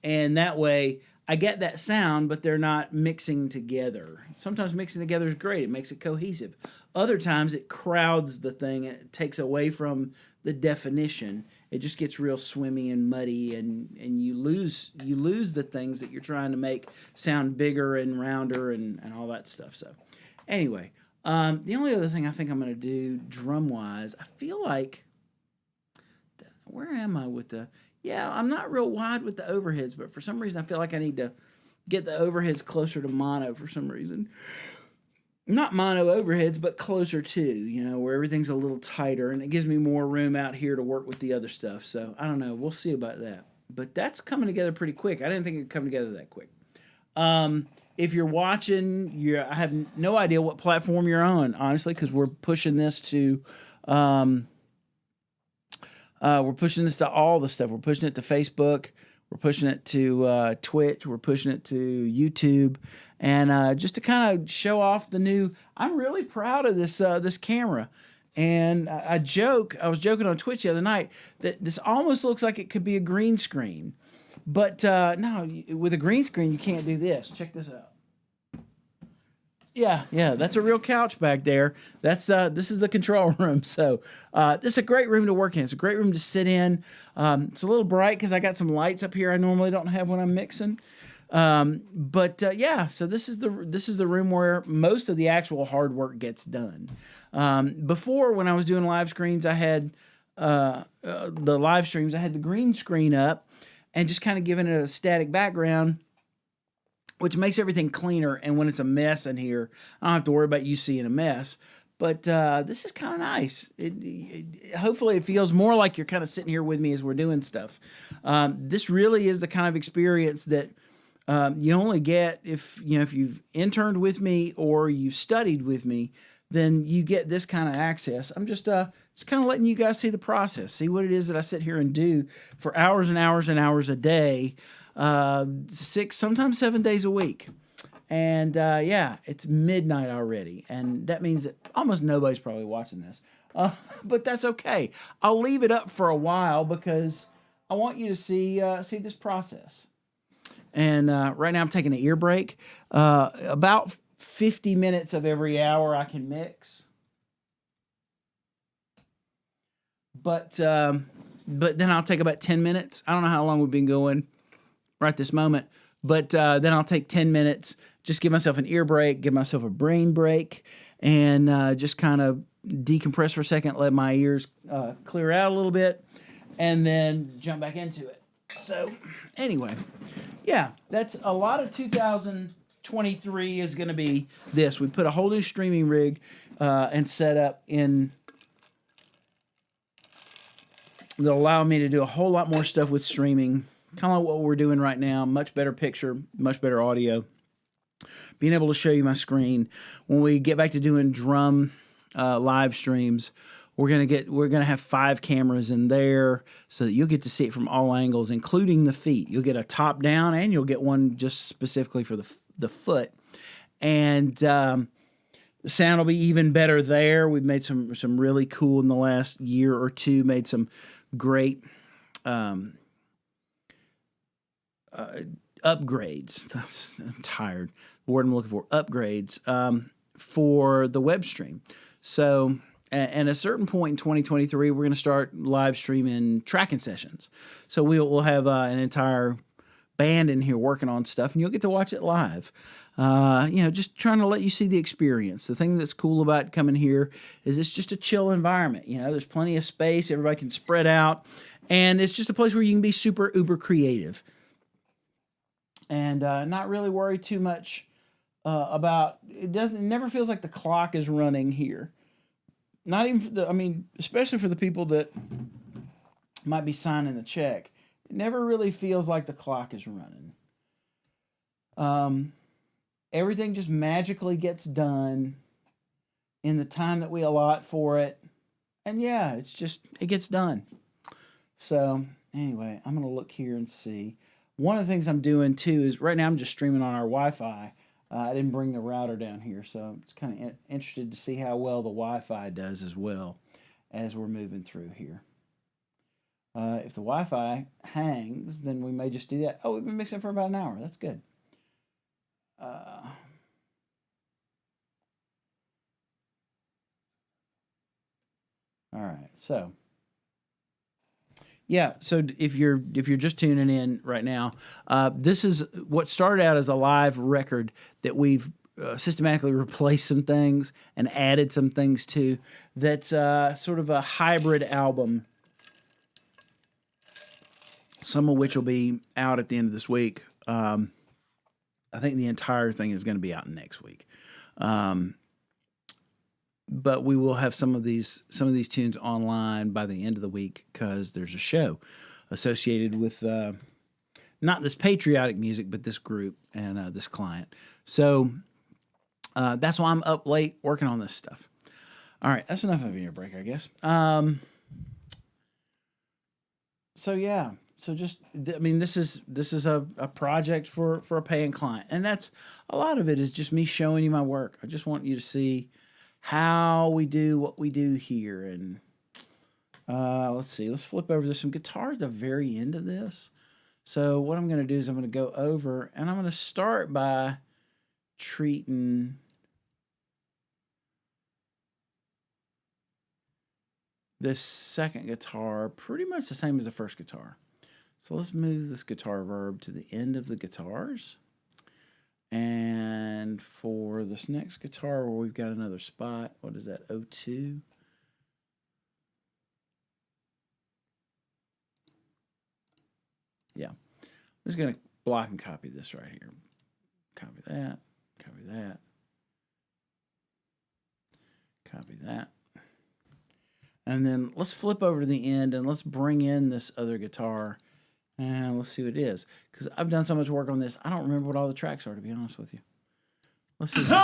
And that way I get that sound, but they're not mixing together. Sometimes mixing together is great. It makes it cohesive. Other times it crowds the thing and it takes away from the definition. It just gets real swimmy and muddy, and you lose the things that you're trying to make sound bigger and rounder and all that stuff. So anyway, the only other thing I think I'm going to do drum-wise, I feel like, where am I with the... Yeah, I'm not real wide with the overheads, but for some reason I feel like I need to get the overheads closer to mono for some reason. Not mono overheads, but closer to, where everything's a little tighter, and it gives me more room out here to work with the other stuff. So, I don't know. We'll see about that. But that's coming together pretty quick. I didn't think it would come together that quick. If you're watching, I have no idea what platform you're on, honestly, because we're pushing this to... we're pushing this to all the stuff. We're pushing it to Facebook. We're pushing it to Twitch. We're pushing it to YouTube. And just to kind of show off the new... I'm really proud of this camera. And I was joking on Twitch the other night that this almost looks like it could be a green screen. But no, with a green screen, you can't do this. Check this out. Yeah, that's a real couch back there. This is the control room. So this is a great room to work in. It's a great room to sit in. It's a little bright because I got some lights up here I normally don't have when I'm mixing. Yeah, so this is the room where most of the actual hard work gets done. Before, when I was doing live screens, I had the live streams. I had the green screen up and just kind of giving it a static background, which makes everything cleaner. And when it's a mess in here, I don't have to worry about you seeing a mess. But this is kind of nice. Hopefully it feels more like you're kind of sitting here with me as we're doing stuff. This really is the kind of experience that you only get if you've interned with me or you've studied with me. Then you get this kind of access. I'm just kind of letting you guys see the process, see what it is that I sit here and do for hours and hours and hours a day. 6, sometimes 7 days a week. And it's midnight already. And that means that almost nobody's probably watching this. But that's okay. I'll leave it up for a while because I want you to see this process. And right now I'm taking an ear break. About 50 minutes of every hour I can mix. But then I'll take about 10 minutes. I don't know how long we've been going right this moment, but then I'll take 10 minutes, just give myself an ear break, give myself a brain break, and just kind of decompress for a second, let my ears clear out a little bit, and then jump back into it. So anyway, yeah, that's a lot of 2023 is going to be this. We put a whole new streaming rig and set up in that'll allow me to do a whole lot more stuff with streaming. Kind of like what we're doing right now. Much better picture, much better audio. Being able to show you my screen. When we get back to doing drum live streams, we're gonna have 5 cameras in there so that you'll get to see it from all angles, including the feet. You'll get a top down, and you'll get one just specifically for the foot. And the sound will be even better there. We've made some really cool in the last year or two. Made some great upgrades. I'm tired. The word I'm looking for, upgrades for the web stream. So at a certain point in 2023, we're going to start live streaming tracking sessions. So we'll have an entire band in here working on stuff, and you'll get to watch it live. Just trying to let you see the experience. The thing that's cool about coming here is it's just a chill environment. There's plenty of space. Everybody can spread out, and it's just a place where you can be super uber creative and not really worry too much about it. It never feels like the clock is running here. Not even especially for the people that might be signing the check. It never really feels like the clock is running. Everything just magically gets done in the time that we allot for it. And yeah, it gets done. So anyway, I'm going to look here and see. One of the things I'm doing too is right now I'm just streaming on our Wi-Fi. I didn't bring the router down here, so I'm just kind of interested to see how well the Wi-Fi does as well as we're moving through here. If the Wi-Fi hangs, then we may just do that. Oh, we've been mixing for about an hour. That's good. All right, so yeah, so if you're just tuning in right now, this is what started out as a live record that we've systematically replaced some things and added some things to. That's sort of a hybrid album, some of which will be out at the end of this week. I think the entire thing is going to be out next week. But we will have some of these tunes online by the end of the week because there's a show associated with not this patriotic music, but this group and this client. So that's why I'm up late working on this stuff. All right, that's enough of your break, I guess. So yeah, so this is a project for a paying client, and that's a lot of it is just me showing you my work. I just want you to see how we do what we do here. And let's see, let's flip over. There's some guitar at the very end of this. So what I'm going to do is I'm going to go over and I'm going to start by treating this second guitar pretty much the same as the first guitar. So let's move this guitar verb to the end of the guitars. And for this next guitar where we've got another spot, what is that, 02? Yeah. I'm just going to block and copy this right here. Copy that, copy that, copy that. And then let's flip over to the end and let's bring in this other guitar. And let's see what it is. Because I've done so much work on this, I don't remember what all the tracks are, to be honest with you. Let's see.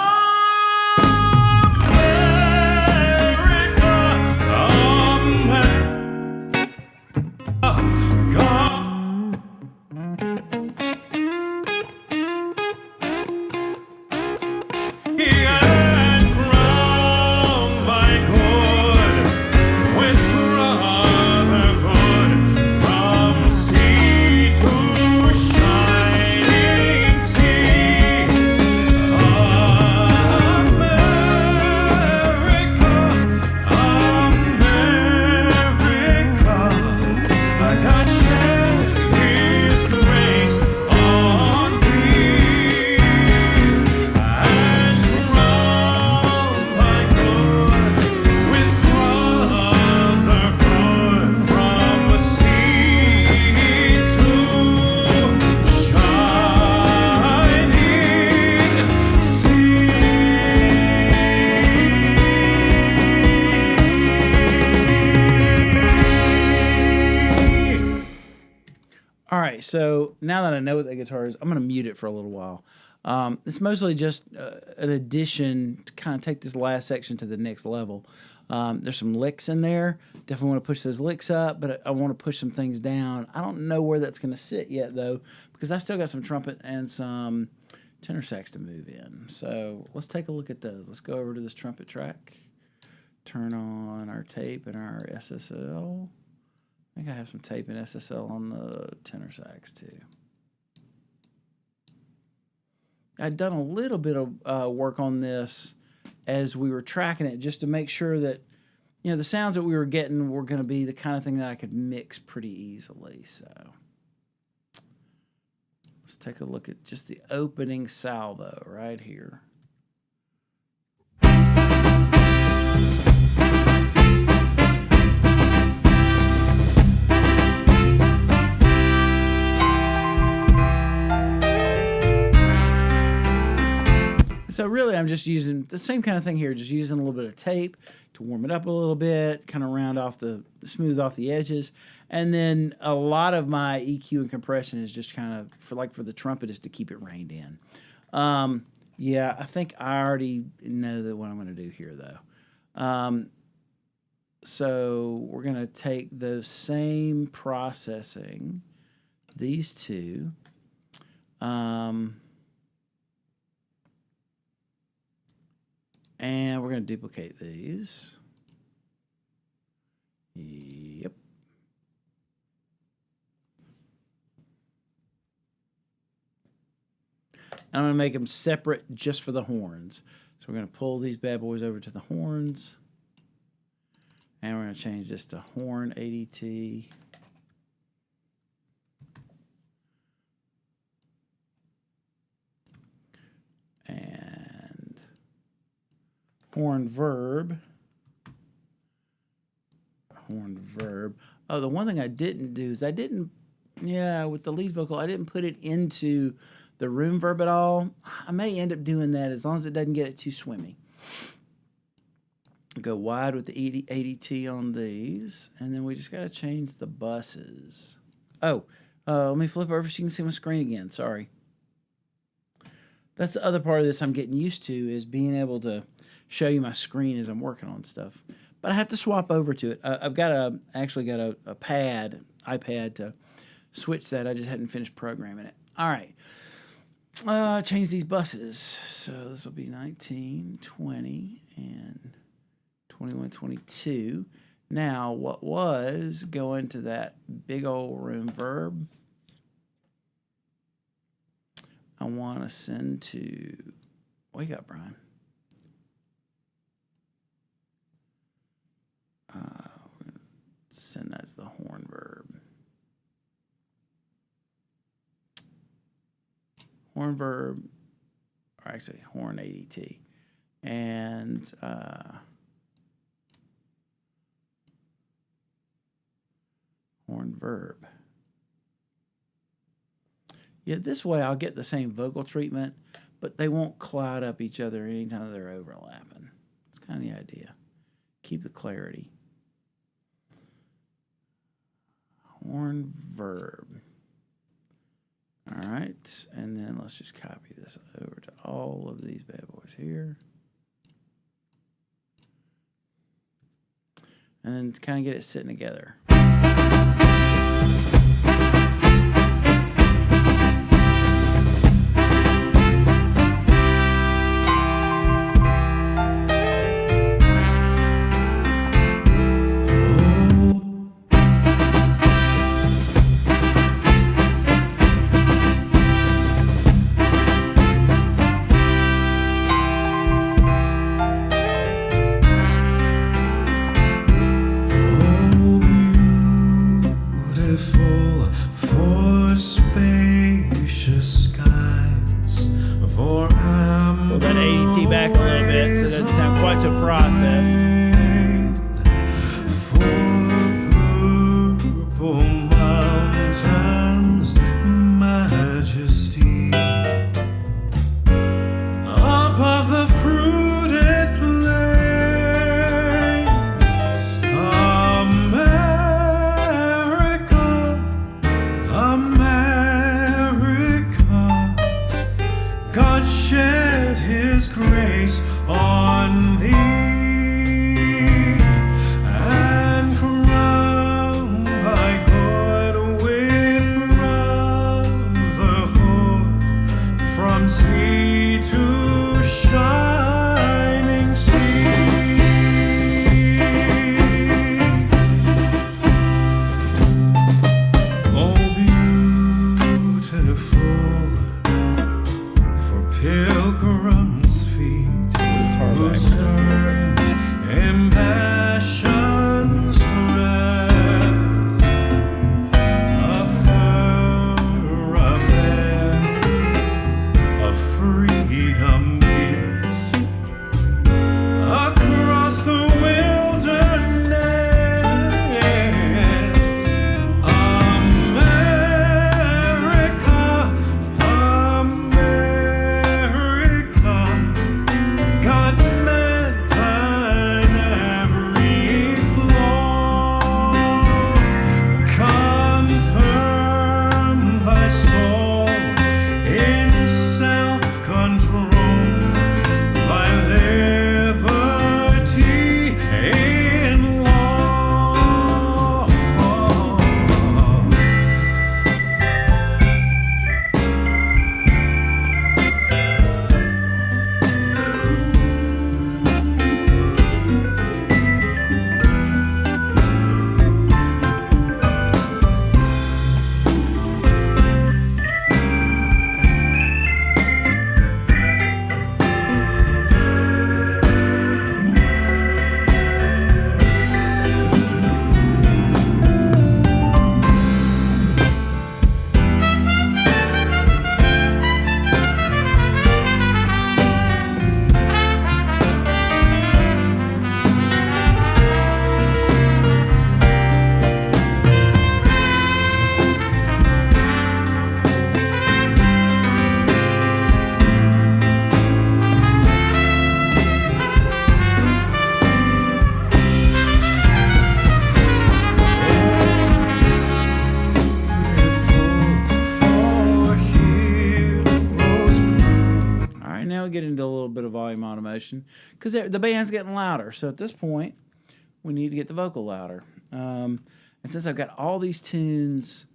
So now that I know what that guitar is, I'm going to mute it for a little while. It's mostly just an addition to kind of take this last section to the next level. There's some licks in there. Definitely want to push those licks up, but I want to push some things down. I don't know where that's going to sit yet, though, because I still got some trumpet and some tenor sax to move in. So let's take a look at those. Let's go over to this trumpet track, turn on our tape and our SSL. I think I have some tape and SSL on the tenor sax too. I'd done a little bit of work on this as we were tracking it just to make sure that you know, the sounds that we were getting were going to be the kind of thing that I could mix pretty easily. So let's take a look at just the opening salvo right here. So really, I'm just using the same kind of thing here, just using a little bit of tape to warm it up a little bit, kind of smooth off the edges. And then a lot of my EQ and compression is just kind of, for the trumpet, is to keep it reined in. Yeah, I think I already know what I'm going to do here, though. So we're going to take those same processing, these two, and we're going to duplicate these. Yep. I'm going to make them separate just for the horns. So we're going to pull these bad boys over to the horns. And we're going to change this to horn ADT. And horn verb. Horn verb. Oh, the one thing I didn't do is with the lead vocal, I didn't put it into the room verb at all. I may end up doing that as long as it doesn't get it too swimmy. Go wide with the ADT on these, and then we just got to change the buses. Oh, let me flip over so you can see my screen again. Sorry. That's the other part of this I'm getting used to, is being able to show you my screen as I'm working on stuff. But I have to swap over to it. I've actually got a iPad to switch that. I just hadn't finished programming it. All right. Change these buses. So this will be 19, 20, and 21, 22. Now, what was going to that big old room verb, I want to send to, wake up, Brian. Send that to the horn verb. Horn verb, or actually horn ADT. And horn verb. Yeah, this way I'll get the same vocal treatment, but they won't cloud up each other anytime they're overlapping. It's kind of the idea. Keep the clarity. Horn verb. All right, and then let's just copy this over to all of these bad boys here. And then kind of get it sitting together. Pilgrim's feet, who stern in passion. I'll get into a little bit of volume automation because the band's getting louder. So at this point, we need to get the vocal louder. And since I've got all these tunes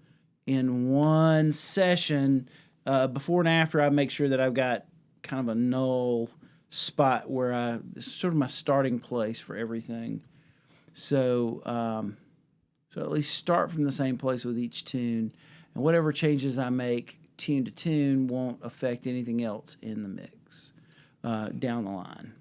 in one session, before and after, I make sure that I've got kind of a null spot where this is sort of my starting place for everything. So at least start from the same place with each tune, and whatever changes I make tune to tune won't affect anything else in the mix down the line.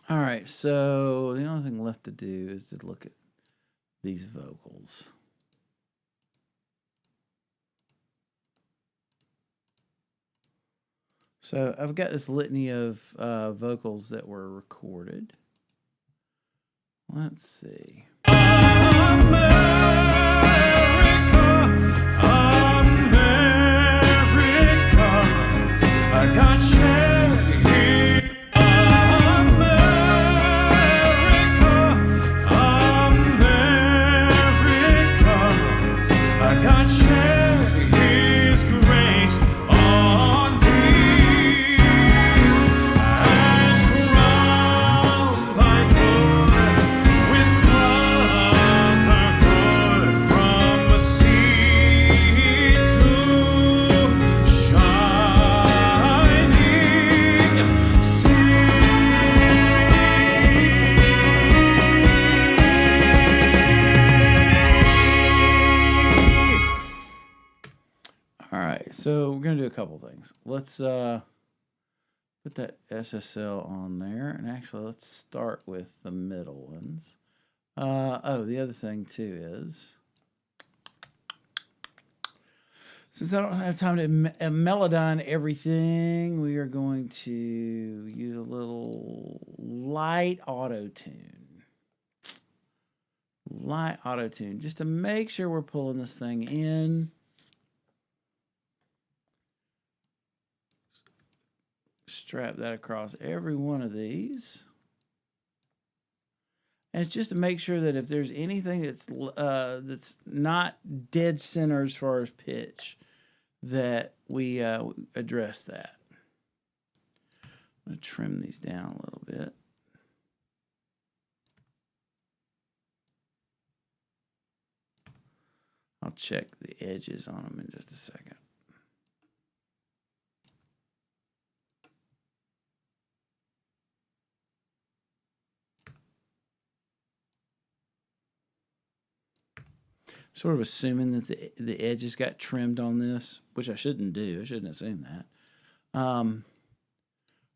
All right, so the only thing left to do is to look at these vocals. So I've got this litany of vocals that were recorded. Let's see. America, I got shed here. America, I got shed His grace on thee, and crown thy good with So we're going to do a couple things. Let's put that SSL on there. And actually, let's start with the middle ones. The other thing, too, is since I don't have time to Melodyne everything, we are going to use a little light auto-tune. Light auto-tune, just to make sure we're pulling this thing in. Strap that across every one of these. And it's just to make sure that if there's anything that's not dead center as far as pitch, that we address that. I'm going to trim these down a little bit. I'll check the edges on them in just a second. Sort of assuming that the edges got trimmed on this, which I shouldn't do. I shouldn't assume that. All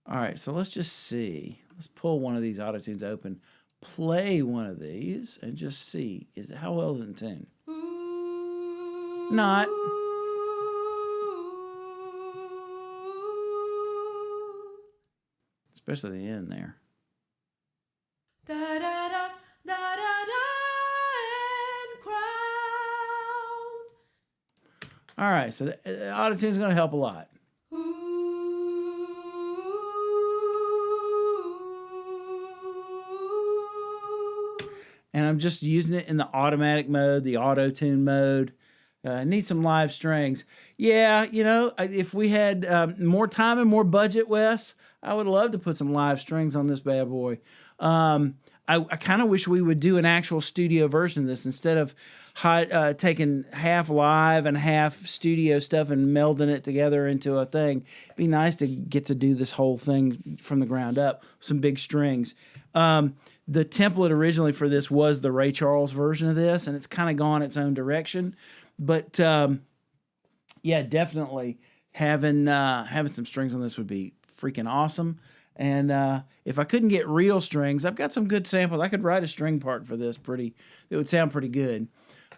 right, so let's just see. Let's pull one of these auto-tunes open, play one of these, and just see how well is it in tune. Not. Especially the end there. Da da da da da da and crown. All right, so the auto-tune is going to help a lot. And I'm just using it in the automatic mode, the auto-tune mode. Need some live strings. Yeah, you know, if we had more time and more budget, Wes, I would love to put some live strings on this bad boy. I kind of wish we would do an actual studio version of this instead of taking half live and half studio stuff and melding it together into a thing. It'd be nice to get to do this whole thing from the ground up, some big strings. The template originally for this was the Ray Charles version of this, and it's kind of gone its own direction. But yeah, definitely having some strings on this would be freaking awesome. And if I couldn't get real strings, I've got some good samples. I could write a string part for this. It would sound pretty good.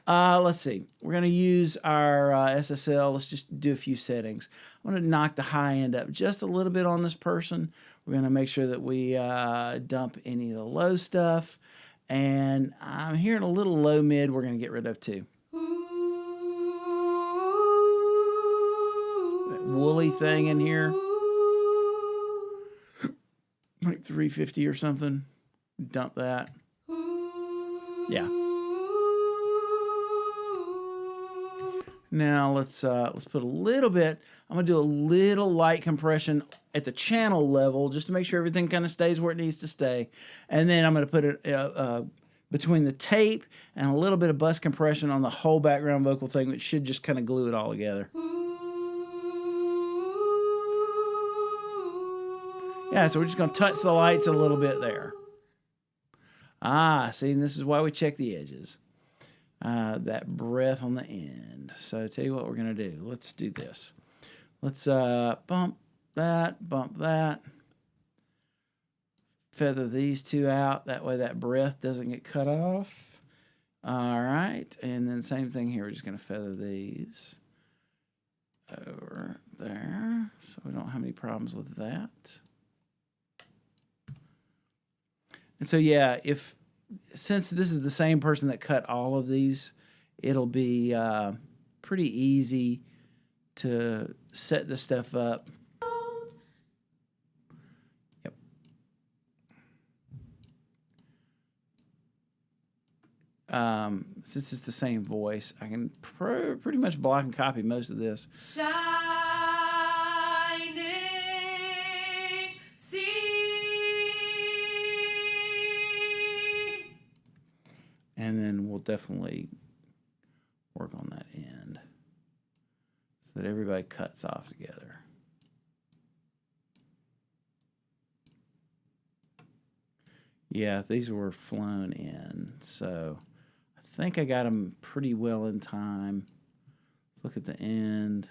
Let's see. We're going to use our SSL. Let's just do a few settings. I'm going to knock the high end up just a little bit on this person. We're going to make sure that we dump any of the low stuff. And I'm hearing a little low mid we're going to get rid of too. That woolly thing in here. Like 350 or something. Dump that. Yeah. Now let's put a little bit. I'm gonna do a little light compression at the channel level just to make sure everything kind of stays where it needs to stay, and then I'm gonna put it between the tape and a little bit of bus compression on the whole background vocal thing, which should just kind of glue it all together. Yeah, so we're just gonna touch the lights a little bit there. See, and this is why we check the edges. That breath on the end. So tell you what we're going to do. Let's do this. Let's bump that. Feather these two out. That way that breath doesn't get cut off. All right. And then same thing here. We're just going to feather these over there. So we don't have any problems with that. And so, yeah, since this is the same person that cut all of these, it'll be pretty easy to set this stuff up. Yep. Since it's the same voice, I can pretty much block and copy most of this. Shining sea. And then we'll definitely work on that end so that everybody cuts off together. Yeah, these were flown in, so I think I got them pretty well in time. Let's look at the end.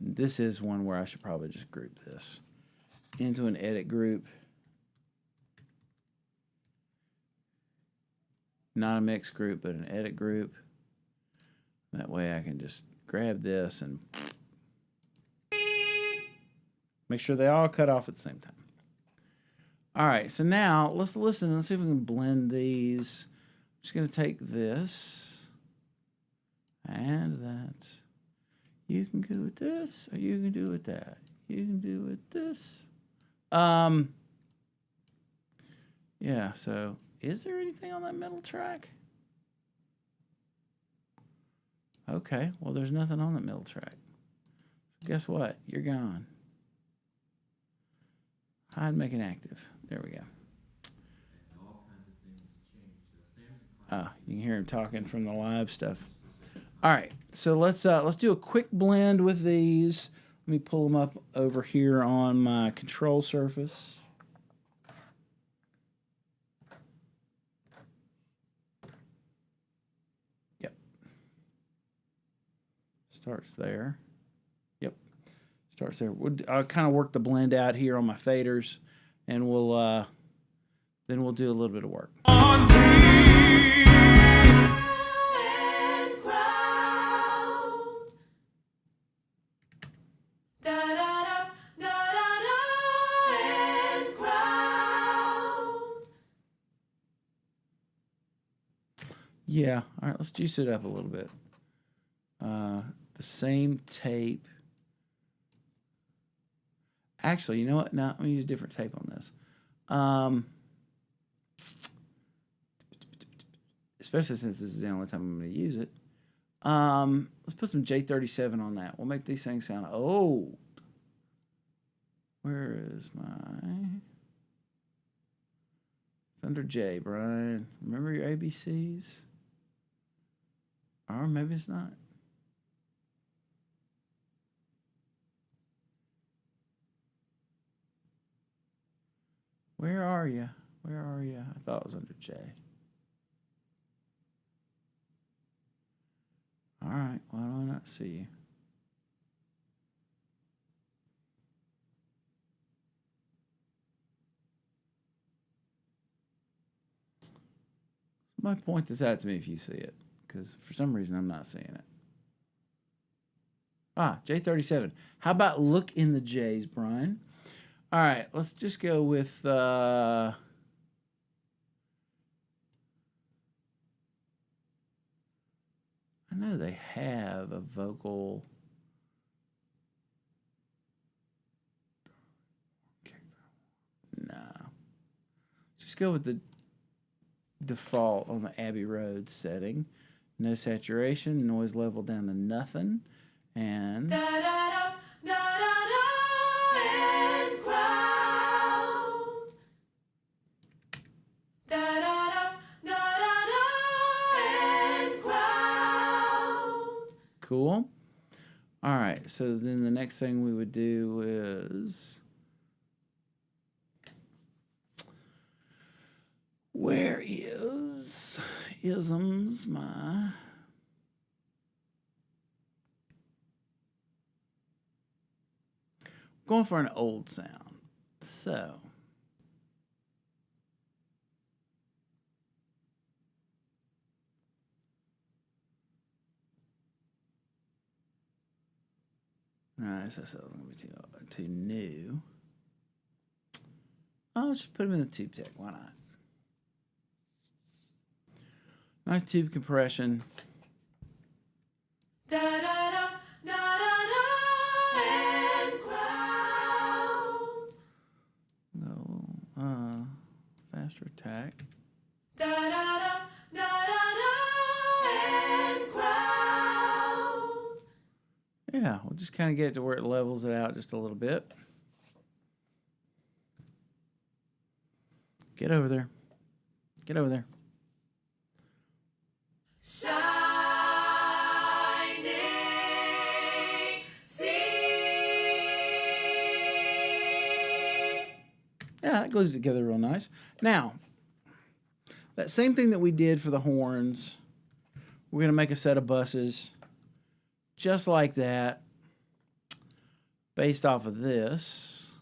This is one where I should probably just group this into an edit group. Not a mixed group, but an edit group. That way I can just grab this and make sure they all cut off at the same time. All right, so now let's listen. Let's see if we can blend these. I'm just going to take this and that. You can go with this, or you can do with that. You can do with this. Yeah, so is there anything on that middle track? Okay, well, there's nothing on that middle track. So guess what? You're gone. Hide, make it active. There we go. Oh, you can hear him talking from the live stuff. All right, so let's do a quick blend with these. Let me pull them up over here on my control surface. Yep. Starts there. Yep. Starts there. I'll kind of work the blend out here on my faders, and then we'll do a little bit of work. On thee. and crown. Da-da-da, da-da-da, and crown. Yeah. All right, let's juice it up a little bit. The same tape. Actually, you know what? No, I'm going to use different tape on this. Especially since this is the only time I'm going to use it. Let's put some J37 on that. We'll make these things sound old. Where is my... It's under J, Brian. Remember your ABCs? Or maybe it's not. Where are you? Where are you? I thought it was under J. All right. Why do I not see you? Somebody point this out to me if you see it, because for some reason I'm not seeing it. Ah, J37. How about look in the J's, Brian? All right, let's just go with I know they have a vocal. No. Just go with the default on the Abbey Road setting. No saturation, noise level down to nothing, and Da-da-da, da-da-da, and crown. Da-da-da, da-da-da, and crown. cool. All right, so then the next thing we would do is, where is isms my going for an old sound. So no, this is going to be too new. I'll just put them in the tube tech. Why not? Nice tube compression. Da-da-da, da-da-da, and crown. No, faster attack. Da-da-da, da-da-da, and crown. Yeah, we'll just kind of get it to where it levels it out just a little bit. Get over there. Get over there. Shining sea. Yeah, that goes together real nice. Now, that same thing that we did for the horns, we're going to make a set of buses just like that. based off of this.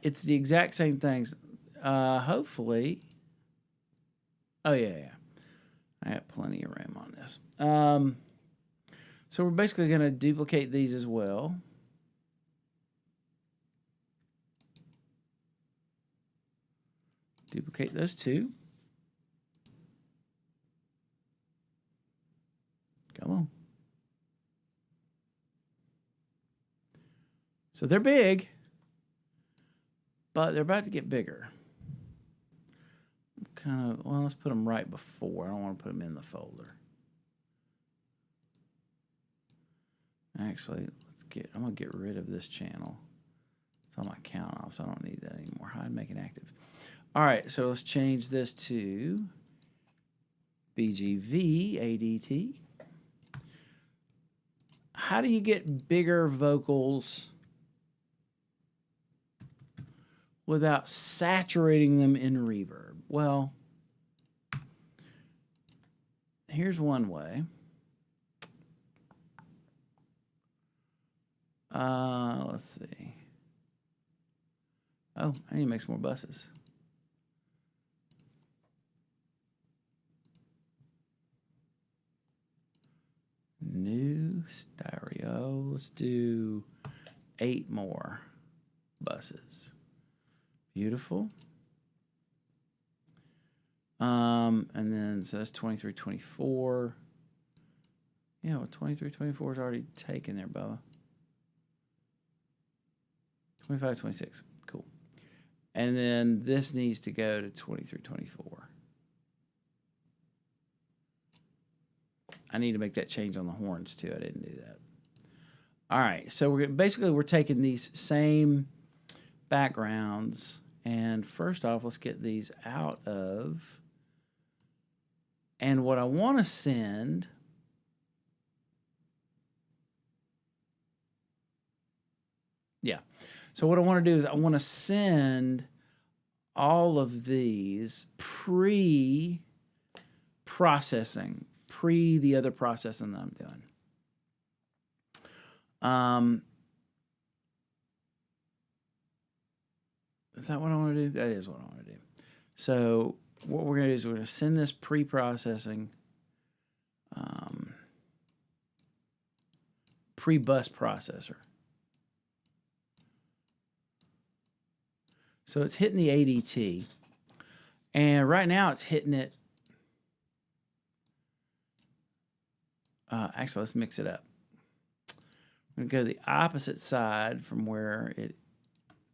It's the exact same things. Hopefully. Oh, yeah. I got plenty of RAM on this. So we're basically going to duplicate these as well. Duplicate those two. Come on. So they're big, but they're about to get bigger. Well, let's put them right before. I don't want to put them in the folder. Actually, I'm going to get rid of this channel. It's on my count off, so I don't need that anymore. Hide, make it active. All right, so let's change this to BGV ADT. How do you get bigger vocals without saturating them in reverb? Well, here's one way. Let's see. Oh, I need to make some more buses. New stereo. Let's do 8 more buses. Beautiful. And then, so that's 23, 24. Yeah, well, 23, 24 is already taken there, Bubba. 25, 26. Cool. And then this needs to go to 23, 24. I need to make that change on the horns too. I didn't do that. All right, so we're taking these same backgrounds, and first off, let's get these out of. And what I want to send. Yeah. So what I want to do is I want to send all of these pre-processing, the other processing that I'm doing. Is that what I want to do? That is what I want to do. So what we're going to do is we're going to send this pre-processing, pre-bus processor. So it's hitting the ADT, and right now it's hitting it. Actually, let's mix it up. I'm going to go to the opposite side from where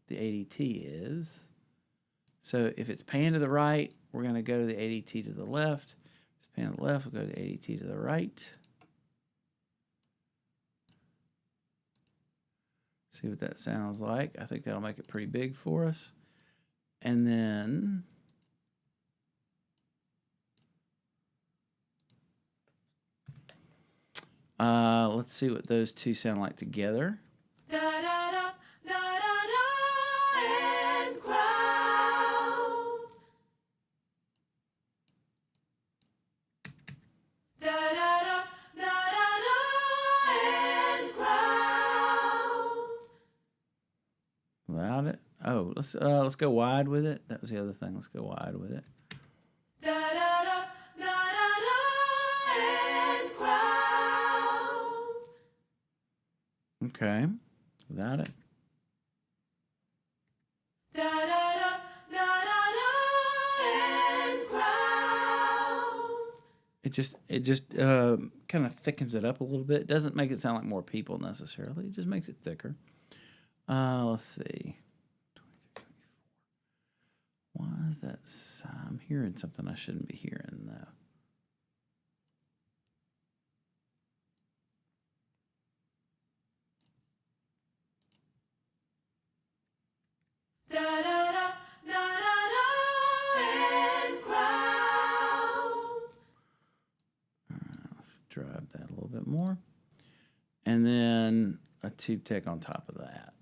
the ADT is. So if it's pan to the right, we're going to go to the ADT to the left. If it's pan to the left, we'll go to the ADT to the right. See what that sounds like. I think that'll make it pretty big for us. And then let's see what those two sound like together. Da da da da da da and crowd. Da da da da da da and crowd. Without it. Oh, let's go wide with it. That was the other thing. Let's go wide with it. Da da da da da da and crowd. Okay. Without it. Da da da da da da and crowd. It just kind of thickens it up a little bit. It doesn't make it sound like more people necessarily. It just makes it thicker. Let's see. 23, 24. Why is that? I'm hearing something I shouldn't be hearing though. Da da da da da da and crowd. Let's drive that a little bit more. And then a tube tech on top of that.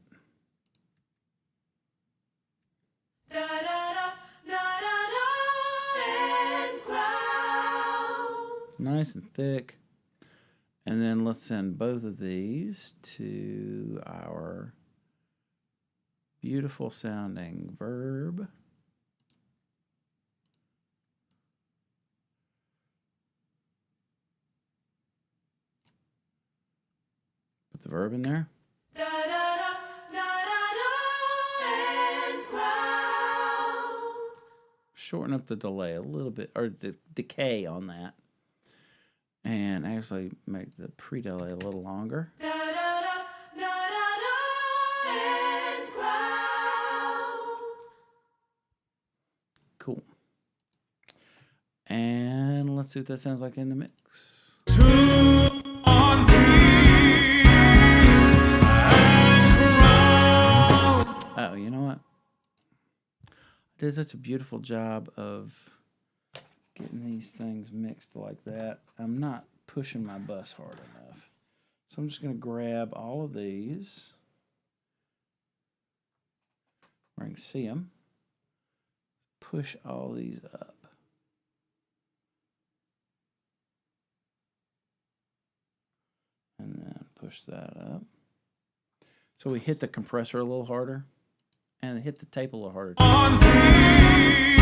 Da da da da da da and crowd. Nice and thick. And then let's send both of these to our beautiful sounding verb. Put the verb in there. Da da da da da da and crown. Shorten up the delay a little bit, or the decay on that. And actually make the pre-delay a little longer. Da da da da da da and crown. Cool. And let's see what that sounds like in the mix. on thee and crown. Oh, you know what? I did such a beautiful job of getting these things mixed like that. I'm not pushing my bus hard enough. So I'm just going to grab all of these where I can see them. Push all these up. And then push that up. So we hit the compressor a little harder and hit the tape a little harder. On thee and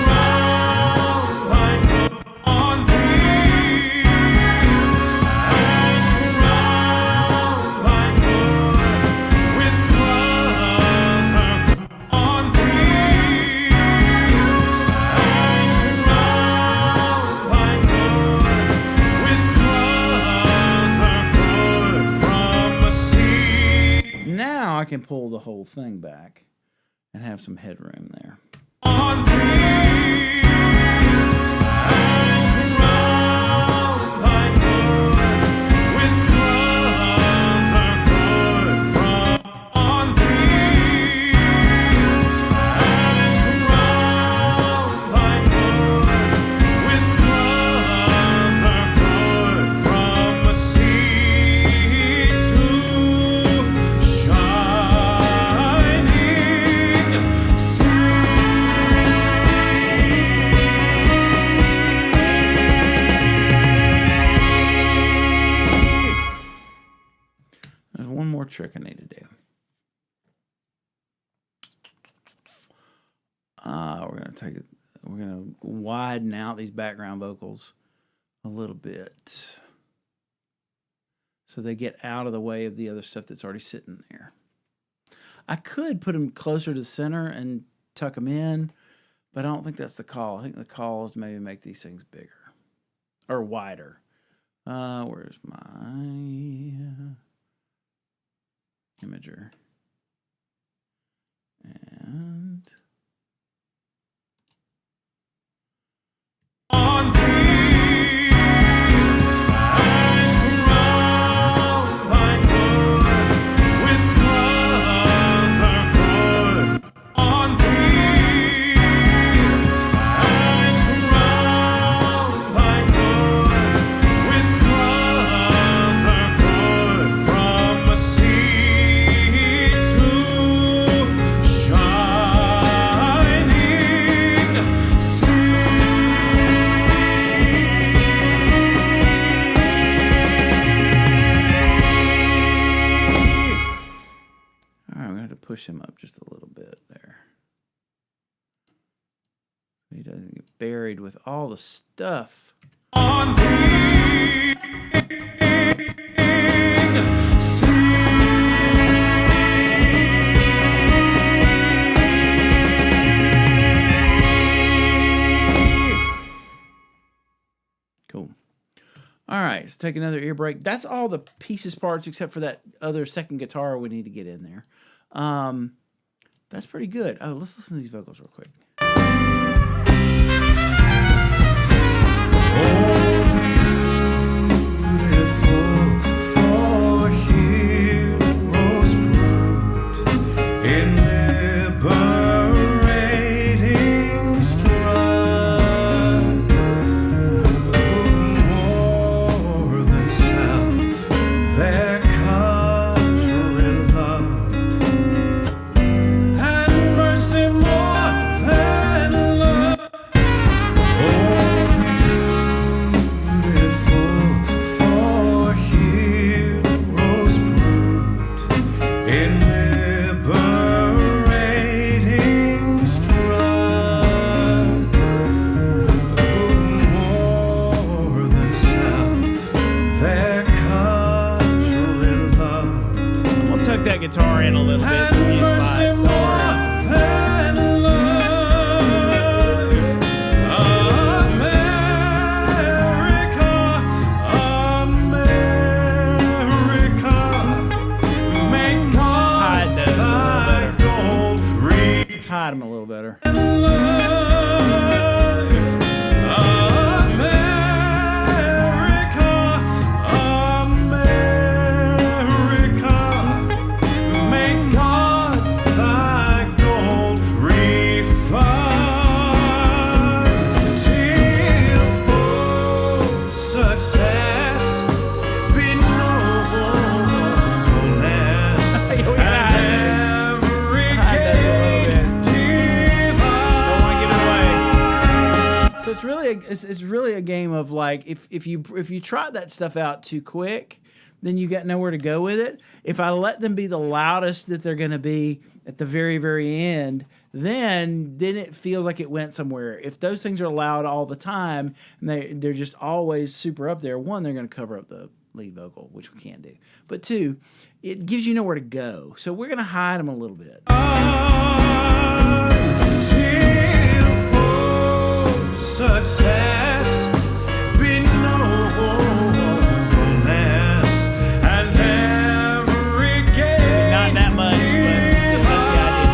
crown thy glory. On thee and crown thy glory with color. On thee and crown thy glory with color from the sea. Now I can pull the whole thing back and have some headroom there. On thee and crown thy glory with color from. On thee and crown thy glory with color from the sea to shining There's one more trick I need to do. We're gonna widen out these background vocals a little bit so they get out of the way of the other stuff that's already sitting there. I could put them closer to the center and tuck them in, but I don't think that's the call. I think the call is maybe make these things bigger or wider. Where's my imager? And on thee and crown thy glory with color. On thee and crown thy glory with color from the sea to shining sea. all right, I'm gonna have to push him up just a little bit there. So he doesn't get buried with all the stuff. On thee Cool. All right, let's take another ear break. That's all the pieces parts except for that other second guitar we need to get in there. That's pretty good. Oh, let's listen to these vocals real quick. beautiful for heroes proved in liberating strife, who more than self their country loved, and mercy more than love. Oh, beautiful for tuck that guitar in a little bit. and In a few mercy spots. Don't worry. more than life. America, America, may hide God those a little thy gold reach. Let's hide them a little better. Success be no less, We gotta hide and every Hide those a little gain Don't want to give it away. divine. So it's really a game of like if you try that stuff out too quick, then you got nowhere to go with it. If I let them be the loudest that they're going to be at the very, very end, then it feels like it went somewhere. If those things are loud all the time and they're just always super up there, one, they're going to cover up the lead vocal, which we can't do. But two, it gives you nowhere to go. So we're going to hide them a little bit. Until success be no less, and every gain Not that much, but that's the idea.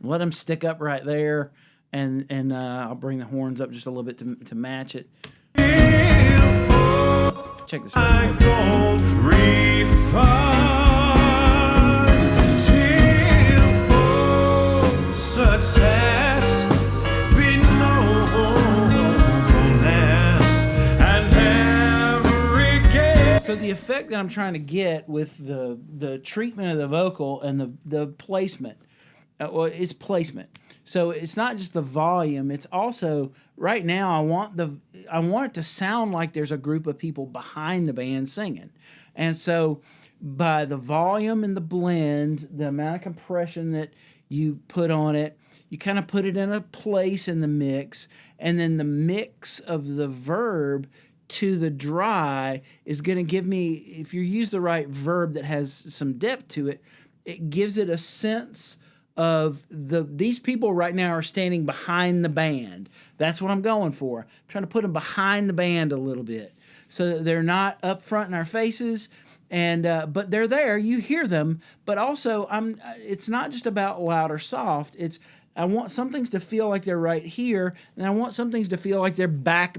Let them stick up right there, and I'll bring the horns up just a little bit to match it. Check this out. gold refined till success be no less, and every gain. So the effect that I'm trying to get with the treatment of the vocal and the placement, well, it's placement. So it's not just the volume; it's also right now. I want it to sound like there's a group of people behind the band singing, and so by the volume and the blend, the amount of compression that you put on it, you kind of put it in a place in the mix, and then the mix of the verb to the dry is going to give me, if you use the right verb that has some depth to it, it gives it a sense of these people right now are standing behind the band. That's what I'm going for. I'm trying to put them behind the band a little bit so that they're not up front in our faces, and but they're there. You hear them, but also it's not just about loud or soft. I want some things to feel like they're right here, and I want some things to feel like they're back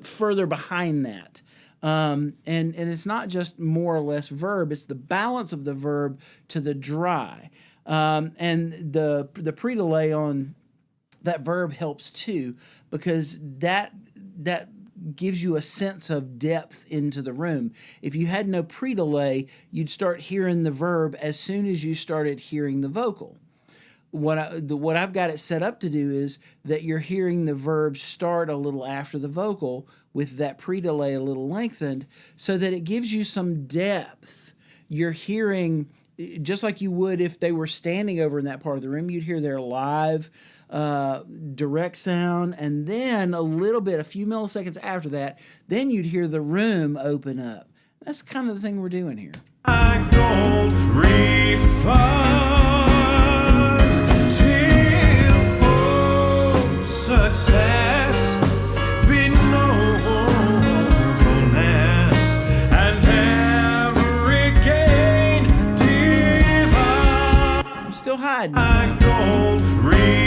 further behind that. And it's not just more or less verb, it's the balance of the verb to the dry. And the pre-delay on that verb helps too, because that gives you a sense of depth into the room. If you had no pre-delay, you'd start hearing the verb as soon as you started hearing the vocal. What I've got it set up to do is that you're hearing the verb start a little after the vocal with that pre-delay a little lengthened, so that it gives you some depth. You're hearing, just like you would if they were standing over in that part of the room, you'd hear their live direct sound, and then a few milliseconds after that, then you'd hear the room open up. That's kind of the thing we're doing here. Gold refined till success be no less, and every gain divine. I'm still hiding. Gold refined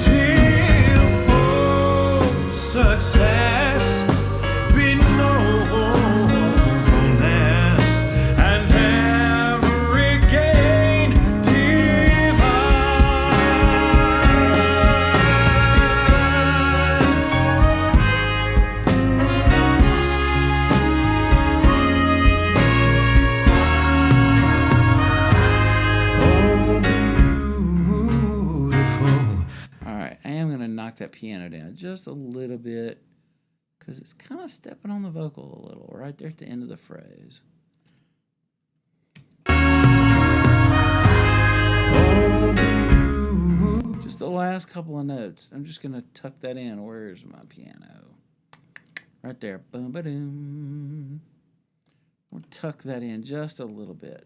till success be no less, and every gain that piano down just a little bit, because it's kind of stepping on the vocal a little right there at the end of the phrase. last couple of notes. I'm just going to tuck that in. Where's my piano? Right there. Boom, ba-doom. We'll tuck that in just a little bit.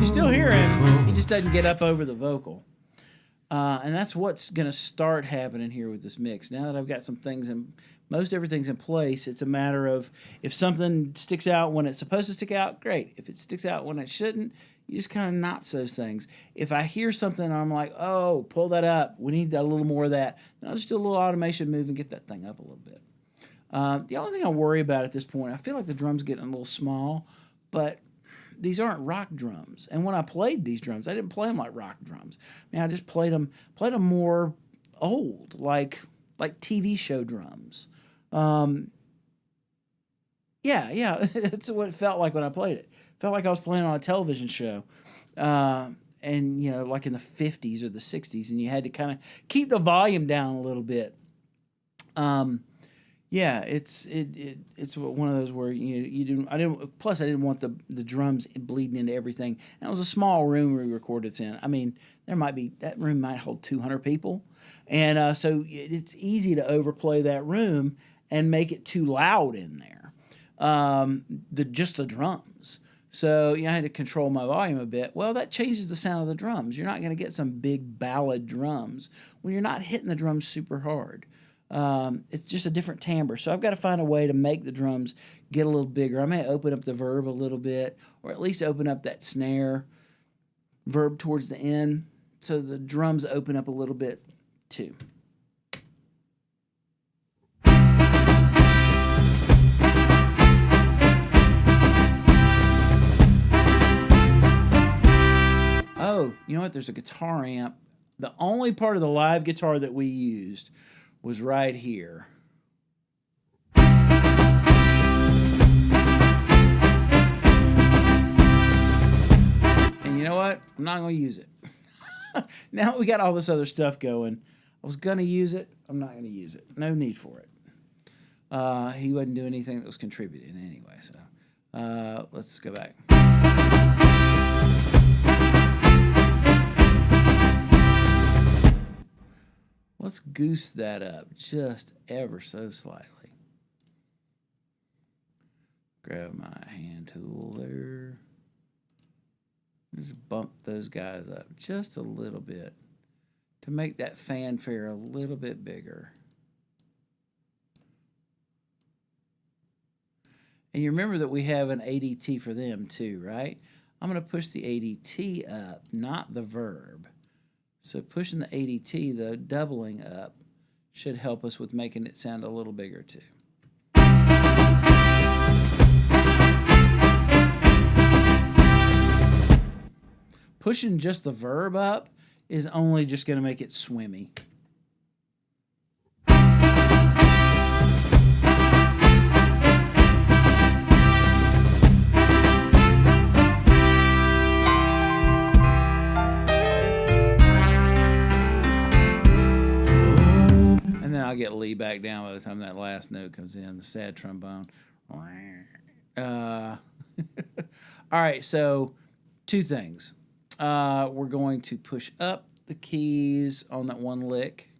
You still hear him. He just doesn't get up over the vocal. And that's what's going to start happening here with this mix. Now that I've got some things in, most everything's in place, it's a matter of if something sticks out when it's supposed to stick out, great. If it sticks out when it shouldn't, you just kind of notch those things. If I hear something and I'm like, oh, pull that up, we need a little more of that, then I'll just do a little automation move and get that thing up a little bit. The only thing I worry about at this point, I feel like the drum's getting a little small, but these aren't rock drums. And when I played these drums, I didn't play them like rock drums. I mean, I just played them more old, like TV show drums. Yeah, that's what it felt like when I played it. It felt like I was playing on a television show. And, you know, like in the 50s or the 60s, and you had to kind of keep the volume down a little bit. Yeah, it's one of those where you didn't. Plus, I didn't want the drums bleeding into everything. And it was a small room we recorded it in. I mean, that room might hold 200 people, and so it's easy to overplay that room and make it too loud in there. Just the drums. So I had to control my volume a bit. Well, that changes the sound of the drums. You're not going to get some big ballad drums when you're not hitting the drums super hard. It's just a different timbre. So I've got to find a way to make the drums get a little bigger. I may open up the verb a little bit, or at least open up that snare verb towards the end so the drums open up a little bit too. Oh, you know what? There's a guitar amp. The only part of the live guitar that we used was right here. And you know what? I'm not going to use it. Now we got all this other stuff going. I was going to use it. I'm not going to use it. No need for it. He wasn't doing anything that was contributing anyway. So let's go back. Let's goose that up just ever so slightly. Grab my hand tool there. Just bump those guys up just a little bit to make that fanfare a little bit bigger. And you remember that we have an ADT for them too, right? I'm going to push the ADT up, not the verb. So pushing the ADT, the doubling up, should help us with making it sound a little bigger too. Pushing just the verb up is only just going to make it swimmy. I'll get Lee back down by the time that last note comes in, the sad trombone. All right, so two things. We're going to push up the keys on that one lick.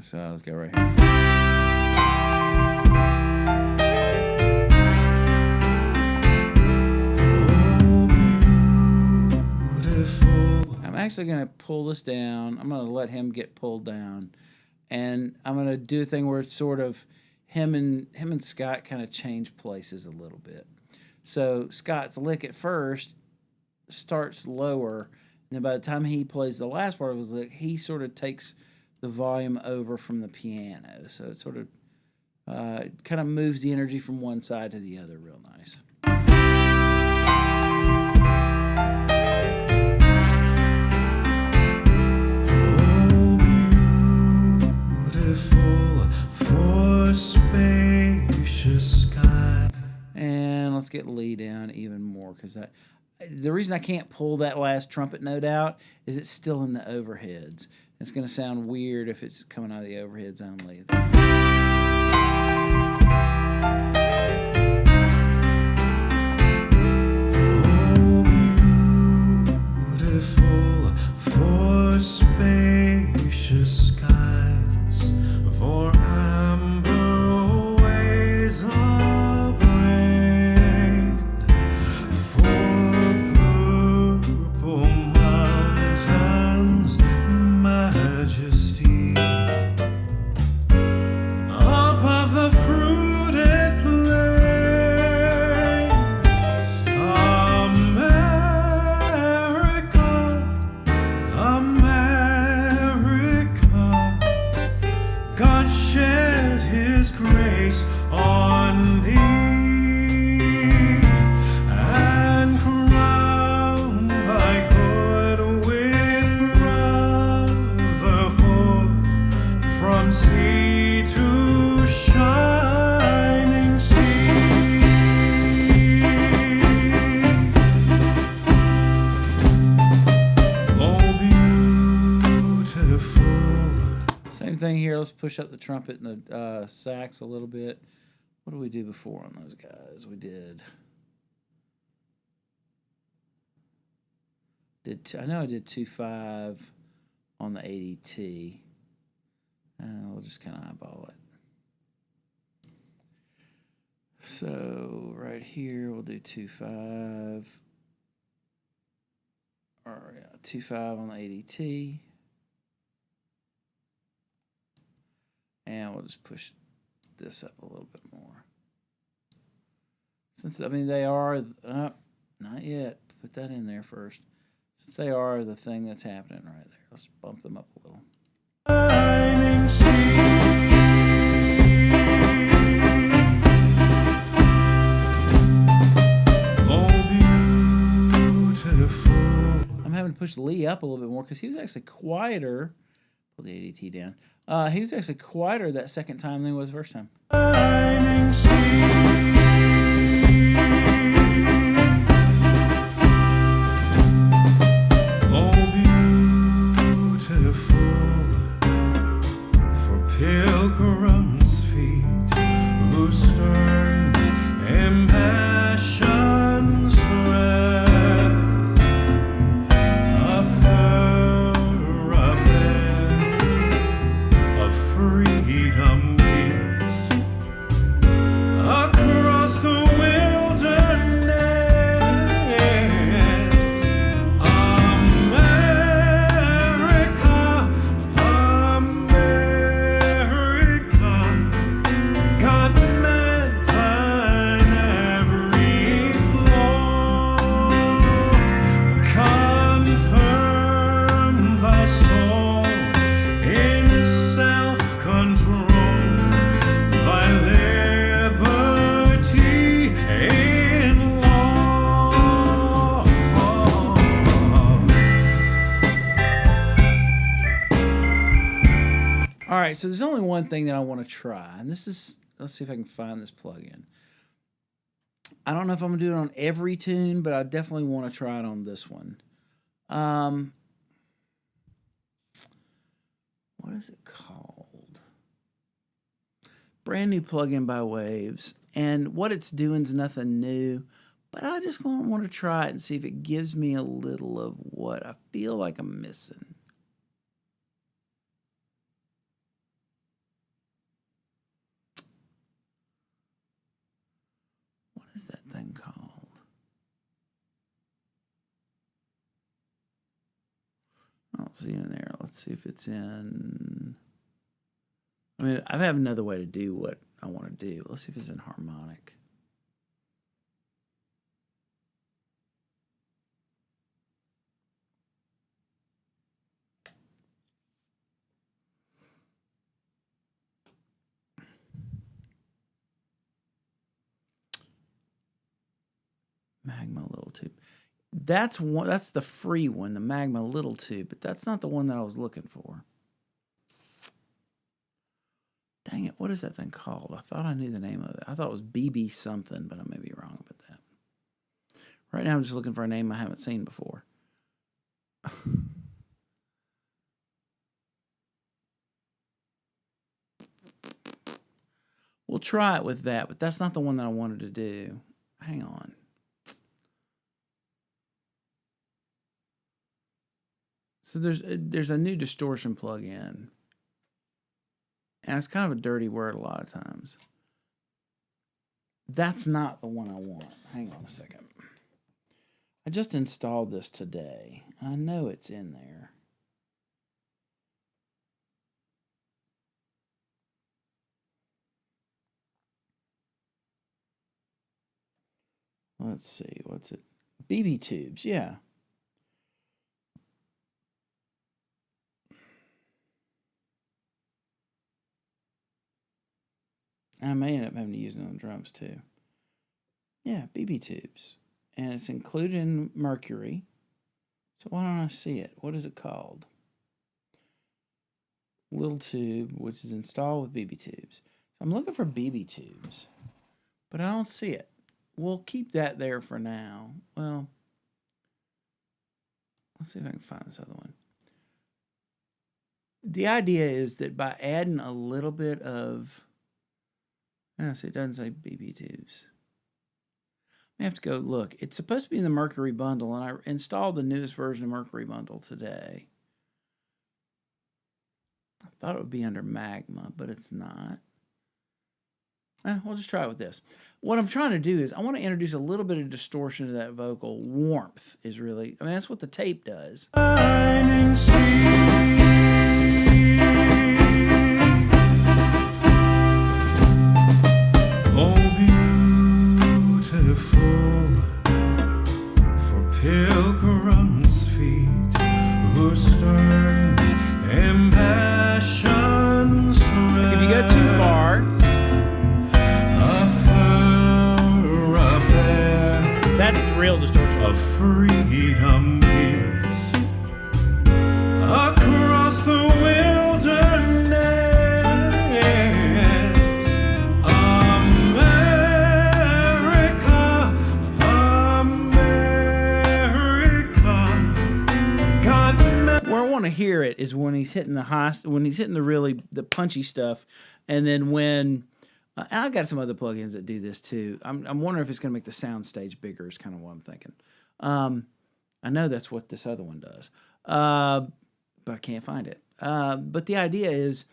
So let's go right here. I'm actually going to pull this down. I'm going to let him get pulled down. And I'm going to do a thing where it's sort of him and Scott kind of change places a little bit. So Scott's lick at first starts lower. And then by the time he plays the last part of his lick, he sort of takes the volume over from the piano. So it sort of kind of moves the energy from one side to the other real nice. Oh, beautiful. more because the reason I can't pull that last trumpet note out is it's still in the overheads. It's going to sound weird if it's coming out of the overheads only. Beautiful for spacious skies, for amber ways of rain, for purple mountains, majesty. Above the fruited plains, America, God shed His grace on thee and crown thy good with brotherhood from sea to shining sea. Oh, beautiful. Same thing here. Let's push up the trumpet and the sax a little bit. What did we do before on those guys? We I know I did 2.5 on the ADT. We'll just kind of eyeball it. So right here we'll do 2.5. Or 2.5 on the ADT. And we'll just push this up a little bit more. Since, I mean, they are, not yet. Put that in there first. Since they are the thing that's happening right there, let's bump them up a little. Shining sea. Oh, beautiful. I'm having to push Lee up a little bit more because he was actually quieter. Pull the ADT down. He was actually quieter that second time than he was the first time. Shining sea. Oh, beautiful for pilgrims' feet whose stern impassions rest, a thoroughfare of freedom beats across the wilderness. America, America, God meant thine every flaw. Confirm thy soul in self-control, thy liberty in law. All right, so there's only one thing that I want to try, and this is, let's see if I can find this plugin. I don't know if I'm going to do it on every tune, but I definitely want to try it on this one. What is it called? Brand new plugin by Waves, and what it's doing is nothing new, but I just want to try it and see if it gives me a little of what I feel like I'm missing. What is that thing called? I don't see it in there. Let's see if it's in. I mean, I have another way to do what I want to do. Let's see if it's in harmonic. Magma Little Tube. That's one. That's the free one, the Magma Little Tube, but that's not the one that I was looking for. Dang it! What is that thing called? I thought I knew the name of it. I thought it was BB something, but I may be wrong about that. Right now I'm just looking for a name I haven't seen before. We'll try it with that, but that's not the one that I wanted to do. Hang on. So there's a new distortion plugin. And it's kind of a dirty word a lot of times. That's not the one I want. Hang on a second. I just installed this today. I know it's in there. Let's see. What's it? BB Tubes. Yeah. I may end up having to use it on drums too. Yeah, BB Tubes. And it's included in Mercury. So why don't I see it? What is it called? Little Tube, which is installed with BB Tubes. So I'm looking for BB Tubes, but I don't see it. We'll keep that there for now. Well, let's see if I can find this other one. The idea is that by adding a little bit of... see, it doesn't say BB Tubes. I have to go look. It's supposed to be in the Mercury bundle, and I installed the newest version of Mercury bundle today. I thought it would be under Magma, but it's not. We'll just try it with this. What I'm trying to do is I want to introduce a little bit of distortion to that vocal. Warmth is really, I mean, that's what the tape does. Shining sea. Oh, beautiful for pilgrims' feet who stern impassioned If you go too far, that's real distortion. of freedom beats across the wilderness. America, America, God. Where I want to hear it is when he's hitting the high, when he's hitting the punchy stuff, and then when and I got some other plugins that do this too. I'm wondering if it's going to make the sound stage bigger. Is kind of what I'm thinking. I know that's what this other one does, but I can't find it. But the idea is,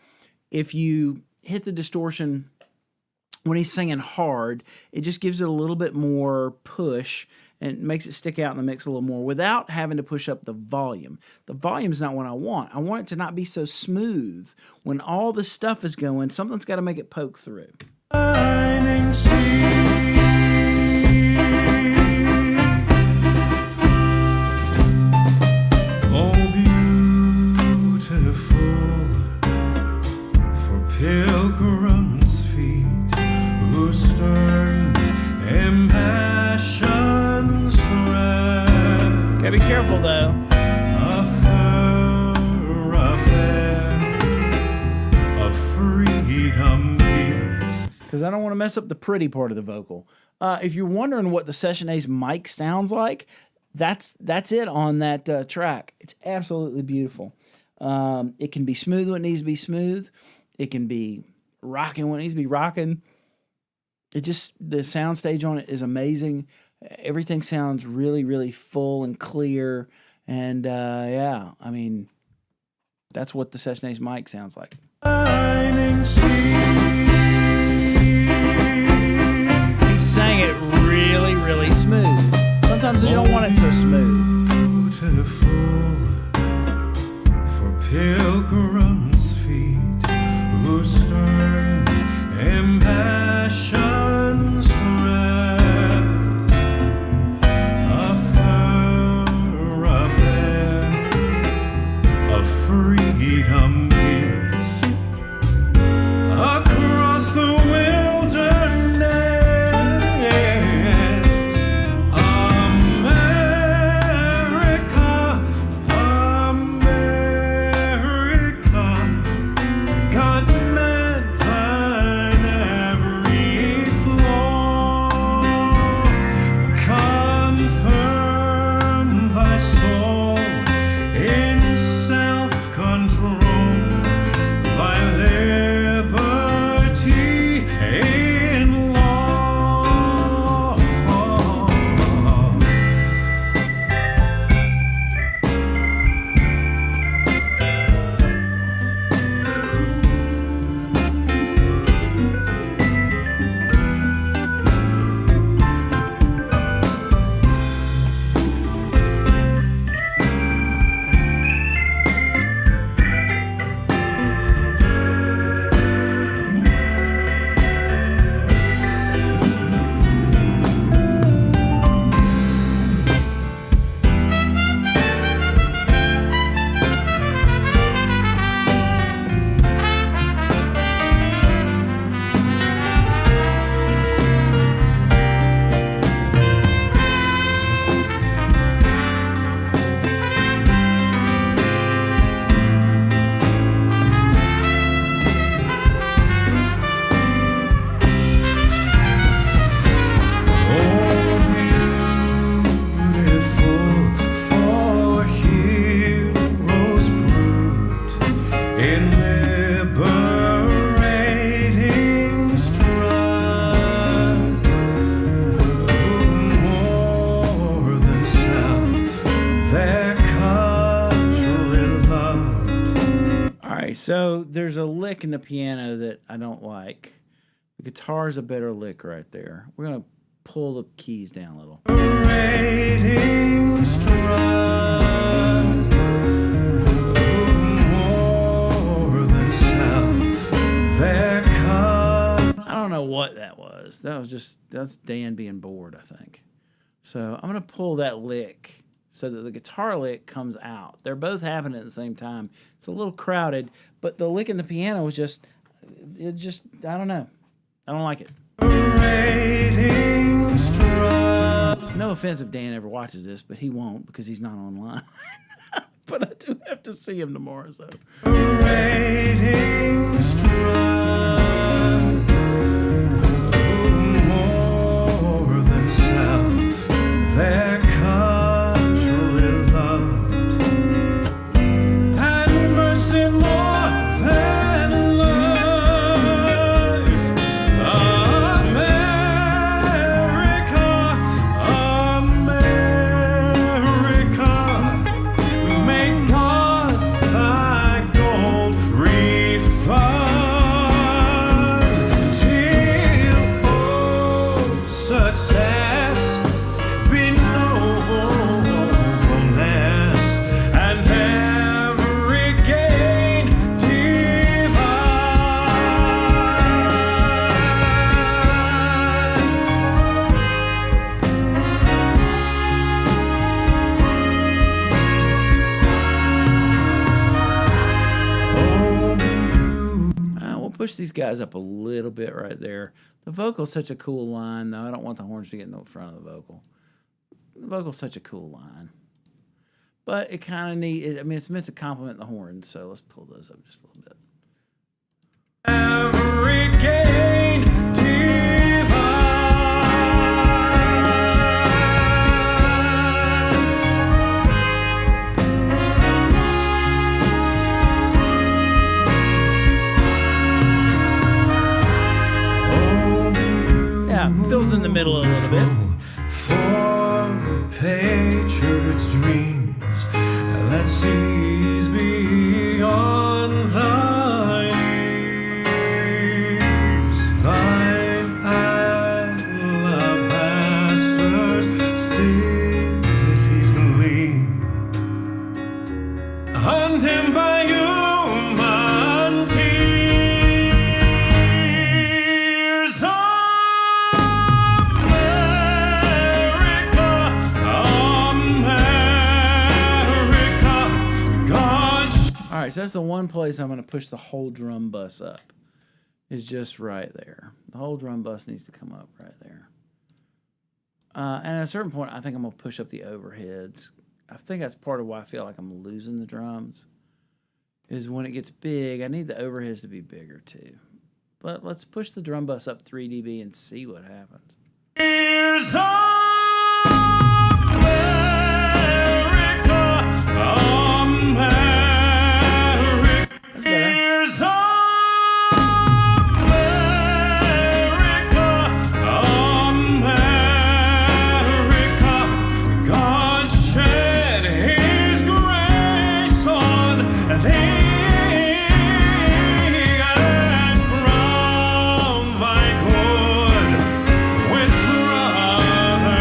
if you hit the distortion when he's singing hard, it just gives it a little bit more push and makes it stick out in the mix a little more without having to push up the volume. The volume is not what I want. I want it to not be so smooth. When all the stuff is going, something's got to make it poke through. Shining sea. Oh, beautiful for pilgrims' feet who stern impassioned strength. Gotta be careful though. A thoroughfare of freedom beats. Because I don't want to mess up the pretty part of the vocal. If you're wondering what the Session Ace mic sounds like, that's it on that track. It's absolutely beautiful. It can be smooth when it needs to be smooth. It can be rocking when it needs to be rocking. The soundstage on it is amazing. Everything sounds really, really full and clear. And yeah, I mean, that's what the Session Ace mic sounds like. Shining sea. He sang it really, really smooth. Sometimes you don't want it so smooth. Beautiful for pilgrims' feet who stern impassioned strength. A thoroughfare of freedom beats across the wilderness. America, Okay, so there's a lick in the piano that I don't like. The guitar's a better lick right there. We're gonna pull the keys down a little. Rating strive more than self. There comes I don't know what that was. That's Dan being bored, I think. So I'm gonna pull that lick so that the guitar lick comes out. They're both happening at the same time. It's a little crowded, but the lick in the piano was just I don't know. I don't like it. rating strive. No offense if Dan ever watches this, but he won't because he's not online. But I do have to see him tomorrow, so. Rating strive more than self. Their country loved, and mercy more than life. America, America, may God thy gold refund till all success be nobleness and every gain divine. Oh, We'll push these guys up a little bit right there. The vocal's such a cool line, though. I don't want the horns to get in the front of the vocal. The vocal's such a cool line. But it kind of it's meant to complement the horns, so let's pull those up just a little bit. every gain Yeah, fills in the middle a little bit. for patriots' dreams that sees beyond the years. Thine alabaster cities gleam, undimmed by human tears. All right, so that's the one place I'm going to push the whole drum bus up. Is just right there. The whole drum bus needs to come up right there. And at a certain point, I think I'm going to push up the overheads. I think that's part of why I feel like I'm losing the drums. Is when it gets big, I need the overheads to be bigger too. But let's push the drum bus up 3 dB and see what happens. Here's That's better. Here's America, America. God shed His grace on thee and crown thy good with brotherly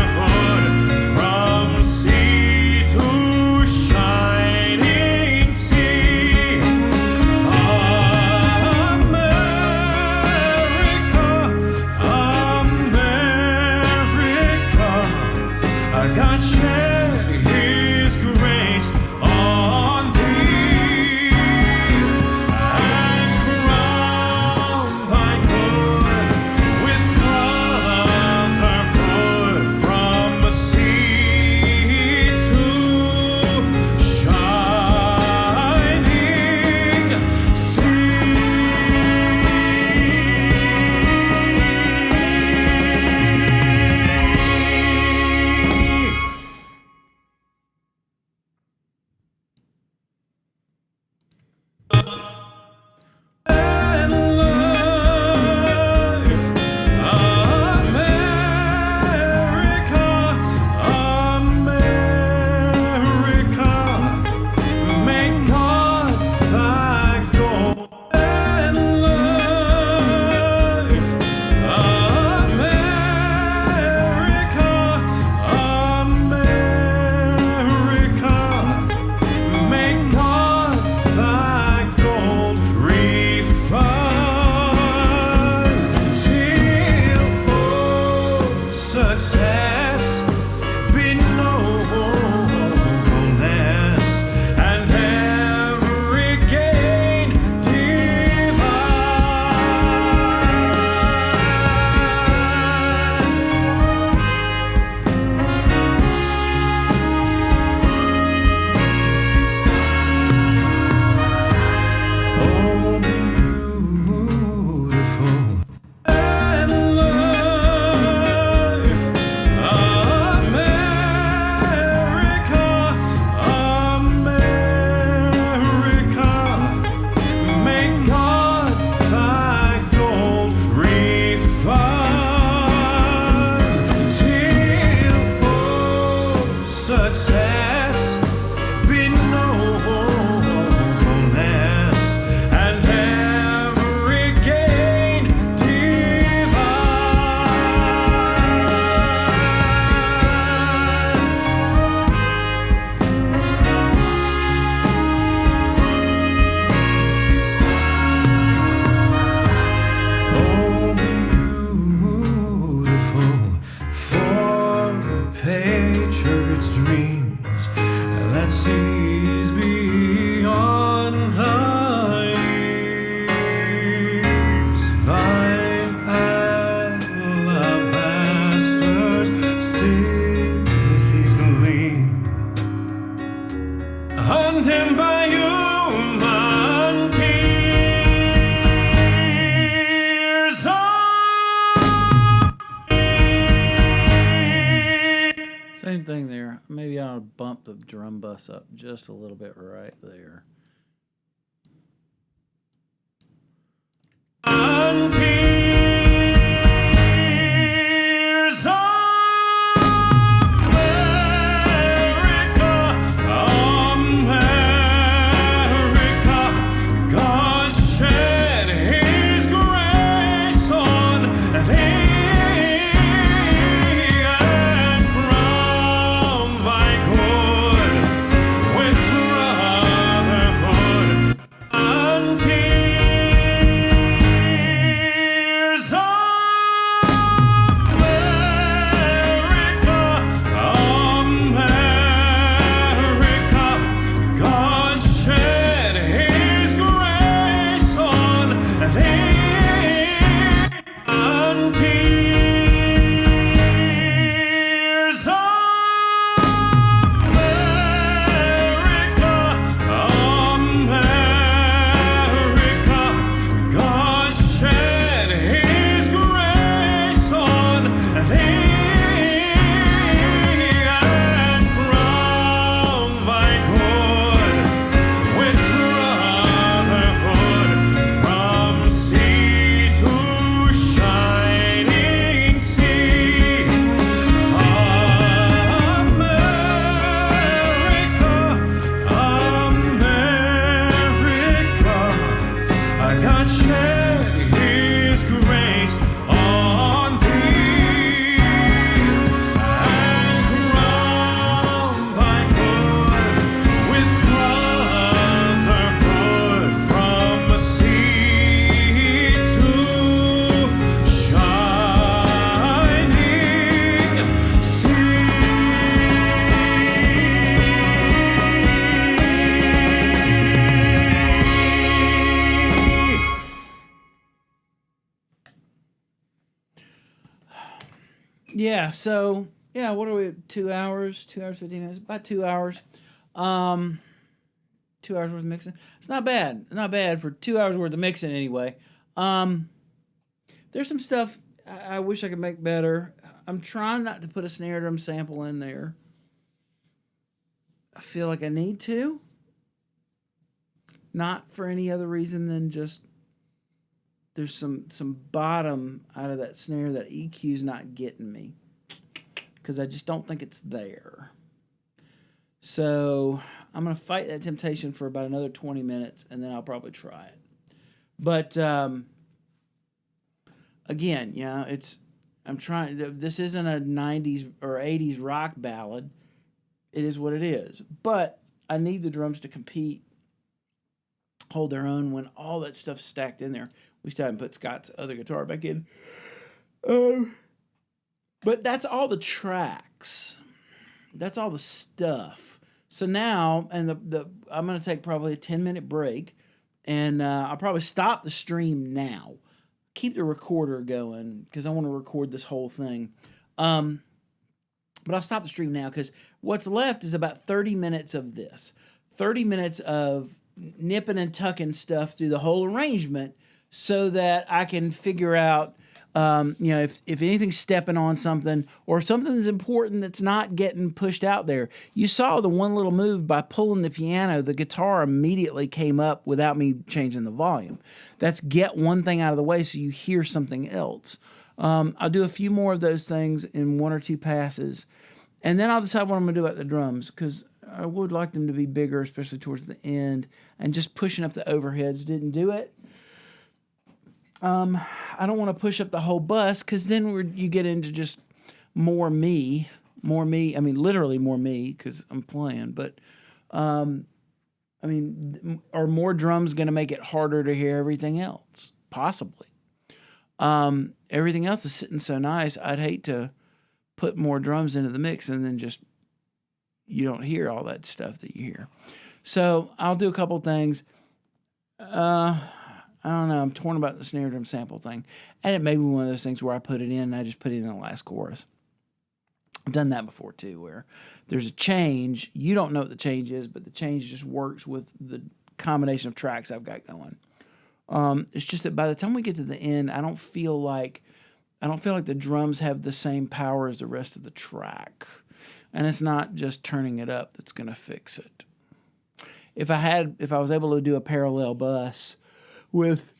seas beyond the years. Thine alabaster cities gleam, undimmed by human tears. Same thing there. Maybe I'll bump the drum bus up just a little bit right there. And tears of America, America, God shed His grace on thee and crown thy good with brotherhood and tears of America, America, God shed His grace on thee and tears of America, America, God shed His grace on thee and crown thy good with brotherhood from sea to shining sea. America, America, God shed His grace on thee and crown thy good with brotherhood from sea to shining sea. Yeah, so yeah, what are we? 2 hours, 2 hours 15 minutes, about 2 hours. 2 hours worth of mixing. It's not bad. Not bad for 2 hours worth of mixing anyway. There's some stuff I wish I could make better. I'm trying not to put a snare drum sample in there. I feel like I need to. Not for any other reason than just there's some bottom out of that snare that EQ's not getting me, because I just don't think it's there. So I'm going to fight that temptation for about another 20 minutes, and then I'll probably try it. But again, yeah, I'm trying. This isn't a 90s or 80s rock ballad. It is what it is. But I need the drums to compete, hold their own when all that stuff's stacked in there. We still haven't put Scott's other guitar back in. But that's all the tracks. That's all the stuff. So now, and I'm going to take probably a 10-minute break, and I'll probably stop the stream now. Keep the recorder going, because I want to record this whole thing. But I'll stop the stream now, because what's left is about 30 minutes of this. 30 minutes of nipping and tucking stuff through the whole arrangement, so that I can figure out, if anything's stepping on something, or if something is important that's not getting pushed out there. You saw the one little move by pulling the piano, the guitar immediately came up without me changing the volume. That's get one thing out of the way so you hear something else. I'll do a few more of those things in one or two passes, and then I'll decide what I'm going to do about the drums, because I would like them to be bigger, especially towards the end, and just pushing up the overheads didn't do it. I don't want to push up the whole bus, because then you get into just more me. I mean, literally more me, because I'm playing. But, are more drums going to make it harder to hear everything else? Possibly. Everything else is sitting so nice. I'd hate to put more drums into the mix and then just, you don't hear all that stuff that you hear. So I'll do a couple things. I don't know. I'm torn about the snare drum sample thing. And it may be one of those things where I put it in and I just put it in the last chorus. I've done that before too, where there's a change. You don't know what the change is, but the change just works with the combination of tracks I've got going. It's just that by the time we get to the end, I don't feel like the drums have the same power as the rest of the track. And it's not just turning it up that's going to fix it. If I was able to do a parallel bus with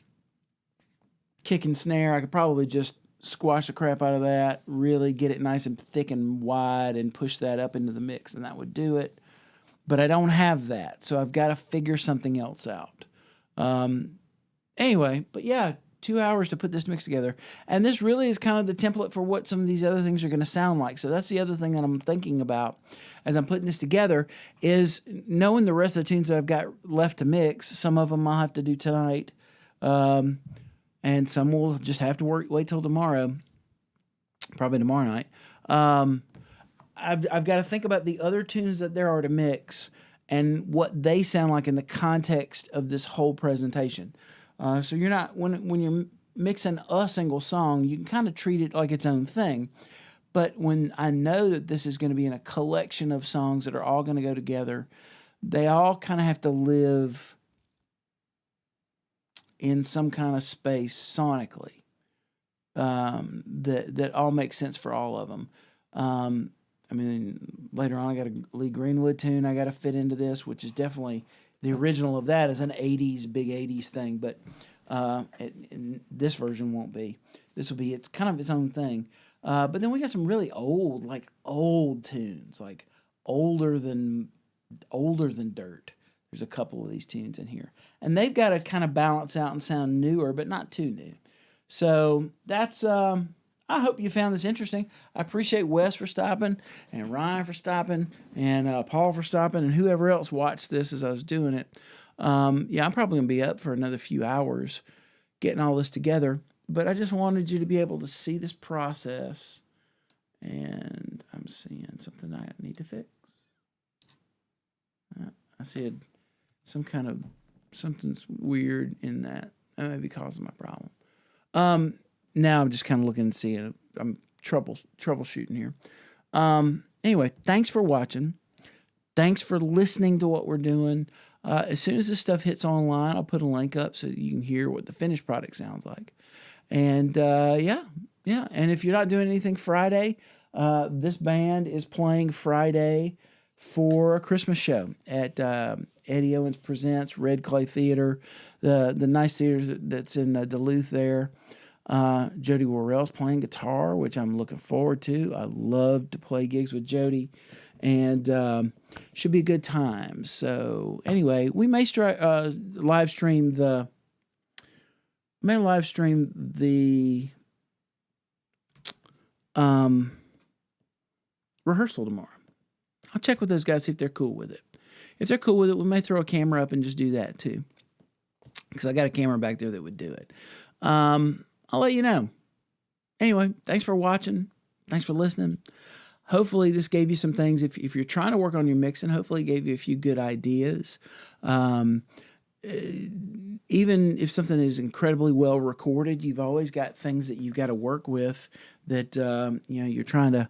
kick and snare, I could probably just squash the crap out of that, really get it nice and thick and wide and push that up into the mix, and that would do it. But I don't have that, so I've got to figure something else out. Anyway, but yeah, 2 hours to put this mix together. And this really is kind of the template for what some of these other things are going to sound like. So that's the other thing that I'm thinking about as I'm putting this together is knowing the rest of the tunes that I've got left to mix. Some of them I'll have to do tonight. And some will just have to wait till tomorrow, probably tomorrow night. I've got to think about the other tunes that there are to mix and what they sound like in the context of this whole presentation. So you're not when you're mixing a single song, you can kind of treat it like its own thing. But when I know that this is going to be in a collection of songs that are all going to go together, they all kind of have to live in some kind of space sonically that all makes sense for all of them. I mean, later on I got a Lee Greenwood tune I got to fit into this, which is definitely the original of that is an 80s, big 80s thing, but this version won't be. This will be, it's kind of its own thing. But then we got some really old tunes, like older than dirt. There's a couple of these tunes in here. And they've got to kind of balance out and sound newer, but not too new. So that's, I hope you found this interesting. I appreciate Wes for stopping, and Ryan for stopping, and Paul for stopping, and whoever else watched this as I was doing it. Yeah, I'm probably going to be up for another few hours getting all this together. But I just wanted you to be able to see this process. And I'm seeing something I need to fix. I see something's weird in that. That may be causing my problem. Now I'm just kind of looking and seeing. I'm troubleshooting here. Anyway, thanks for watching. Thanks for listening to what we're doing. As soon as this stuff hits online, I'll put a link up so you can hear what the finished product sounds like. And yeah. And if you're not doing anything Friday, this band is playing Friday for a Christmas show at Eddie Owens Presents Red Clay Theater, the nice theater that's in Duluth there. Jody Worrell's playing guitar, which I'm looking forward to. I love to play gigs with Jody, and should be a good time. So anyway, we may live stream the rehearsal tomorrow. I'll check with those guys, see if they're cool with it. If they're cool with it, we may throw a camera up and just do that too, because I got a camera back there that would do it. I'll let you know. Anyway, thanks for watching. Thanks for listening. Hopefully this gave you some things. If you're trying to work on your mixing, hopefully it gave you a few good ideas. Even if something is incredibly well recorded, you've always got things that you've got to work with that you're trying to.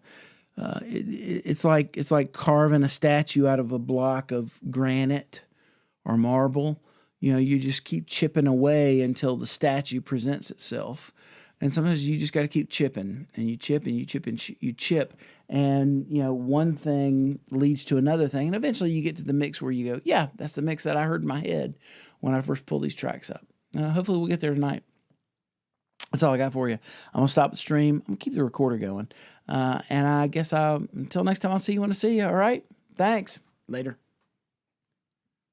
It's like carving a statue out of a block of granite or marble. You just keep chipping away until the statue presents itself. And sometimes you just got to keep chipping, and you chip and you chip and you chip. And, one thing leads to another thing. And eventually you get to the mix where you go, yeah, that's the mix that I heard in my head when I first pulled these tracks up. Hopefully we'll get there tonight. That's all I got for you. I'm going to stop the stream. I'm going to keep the recorder going. And I guess until next time, I'll see you when I see you. All right? Thanks. Later.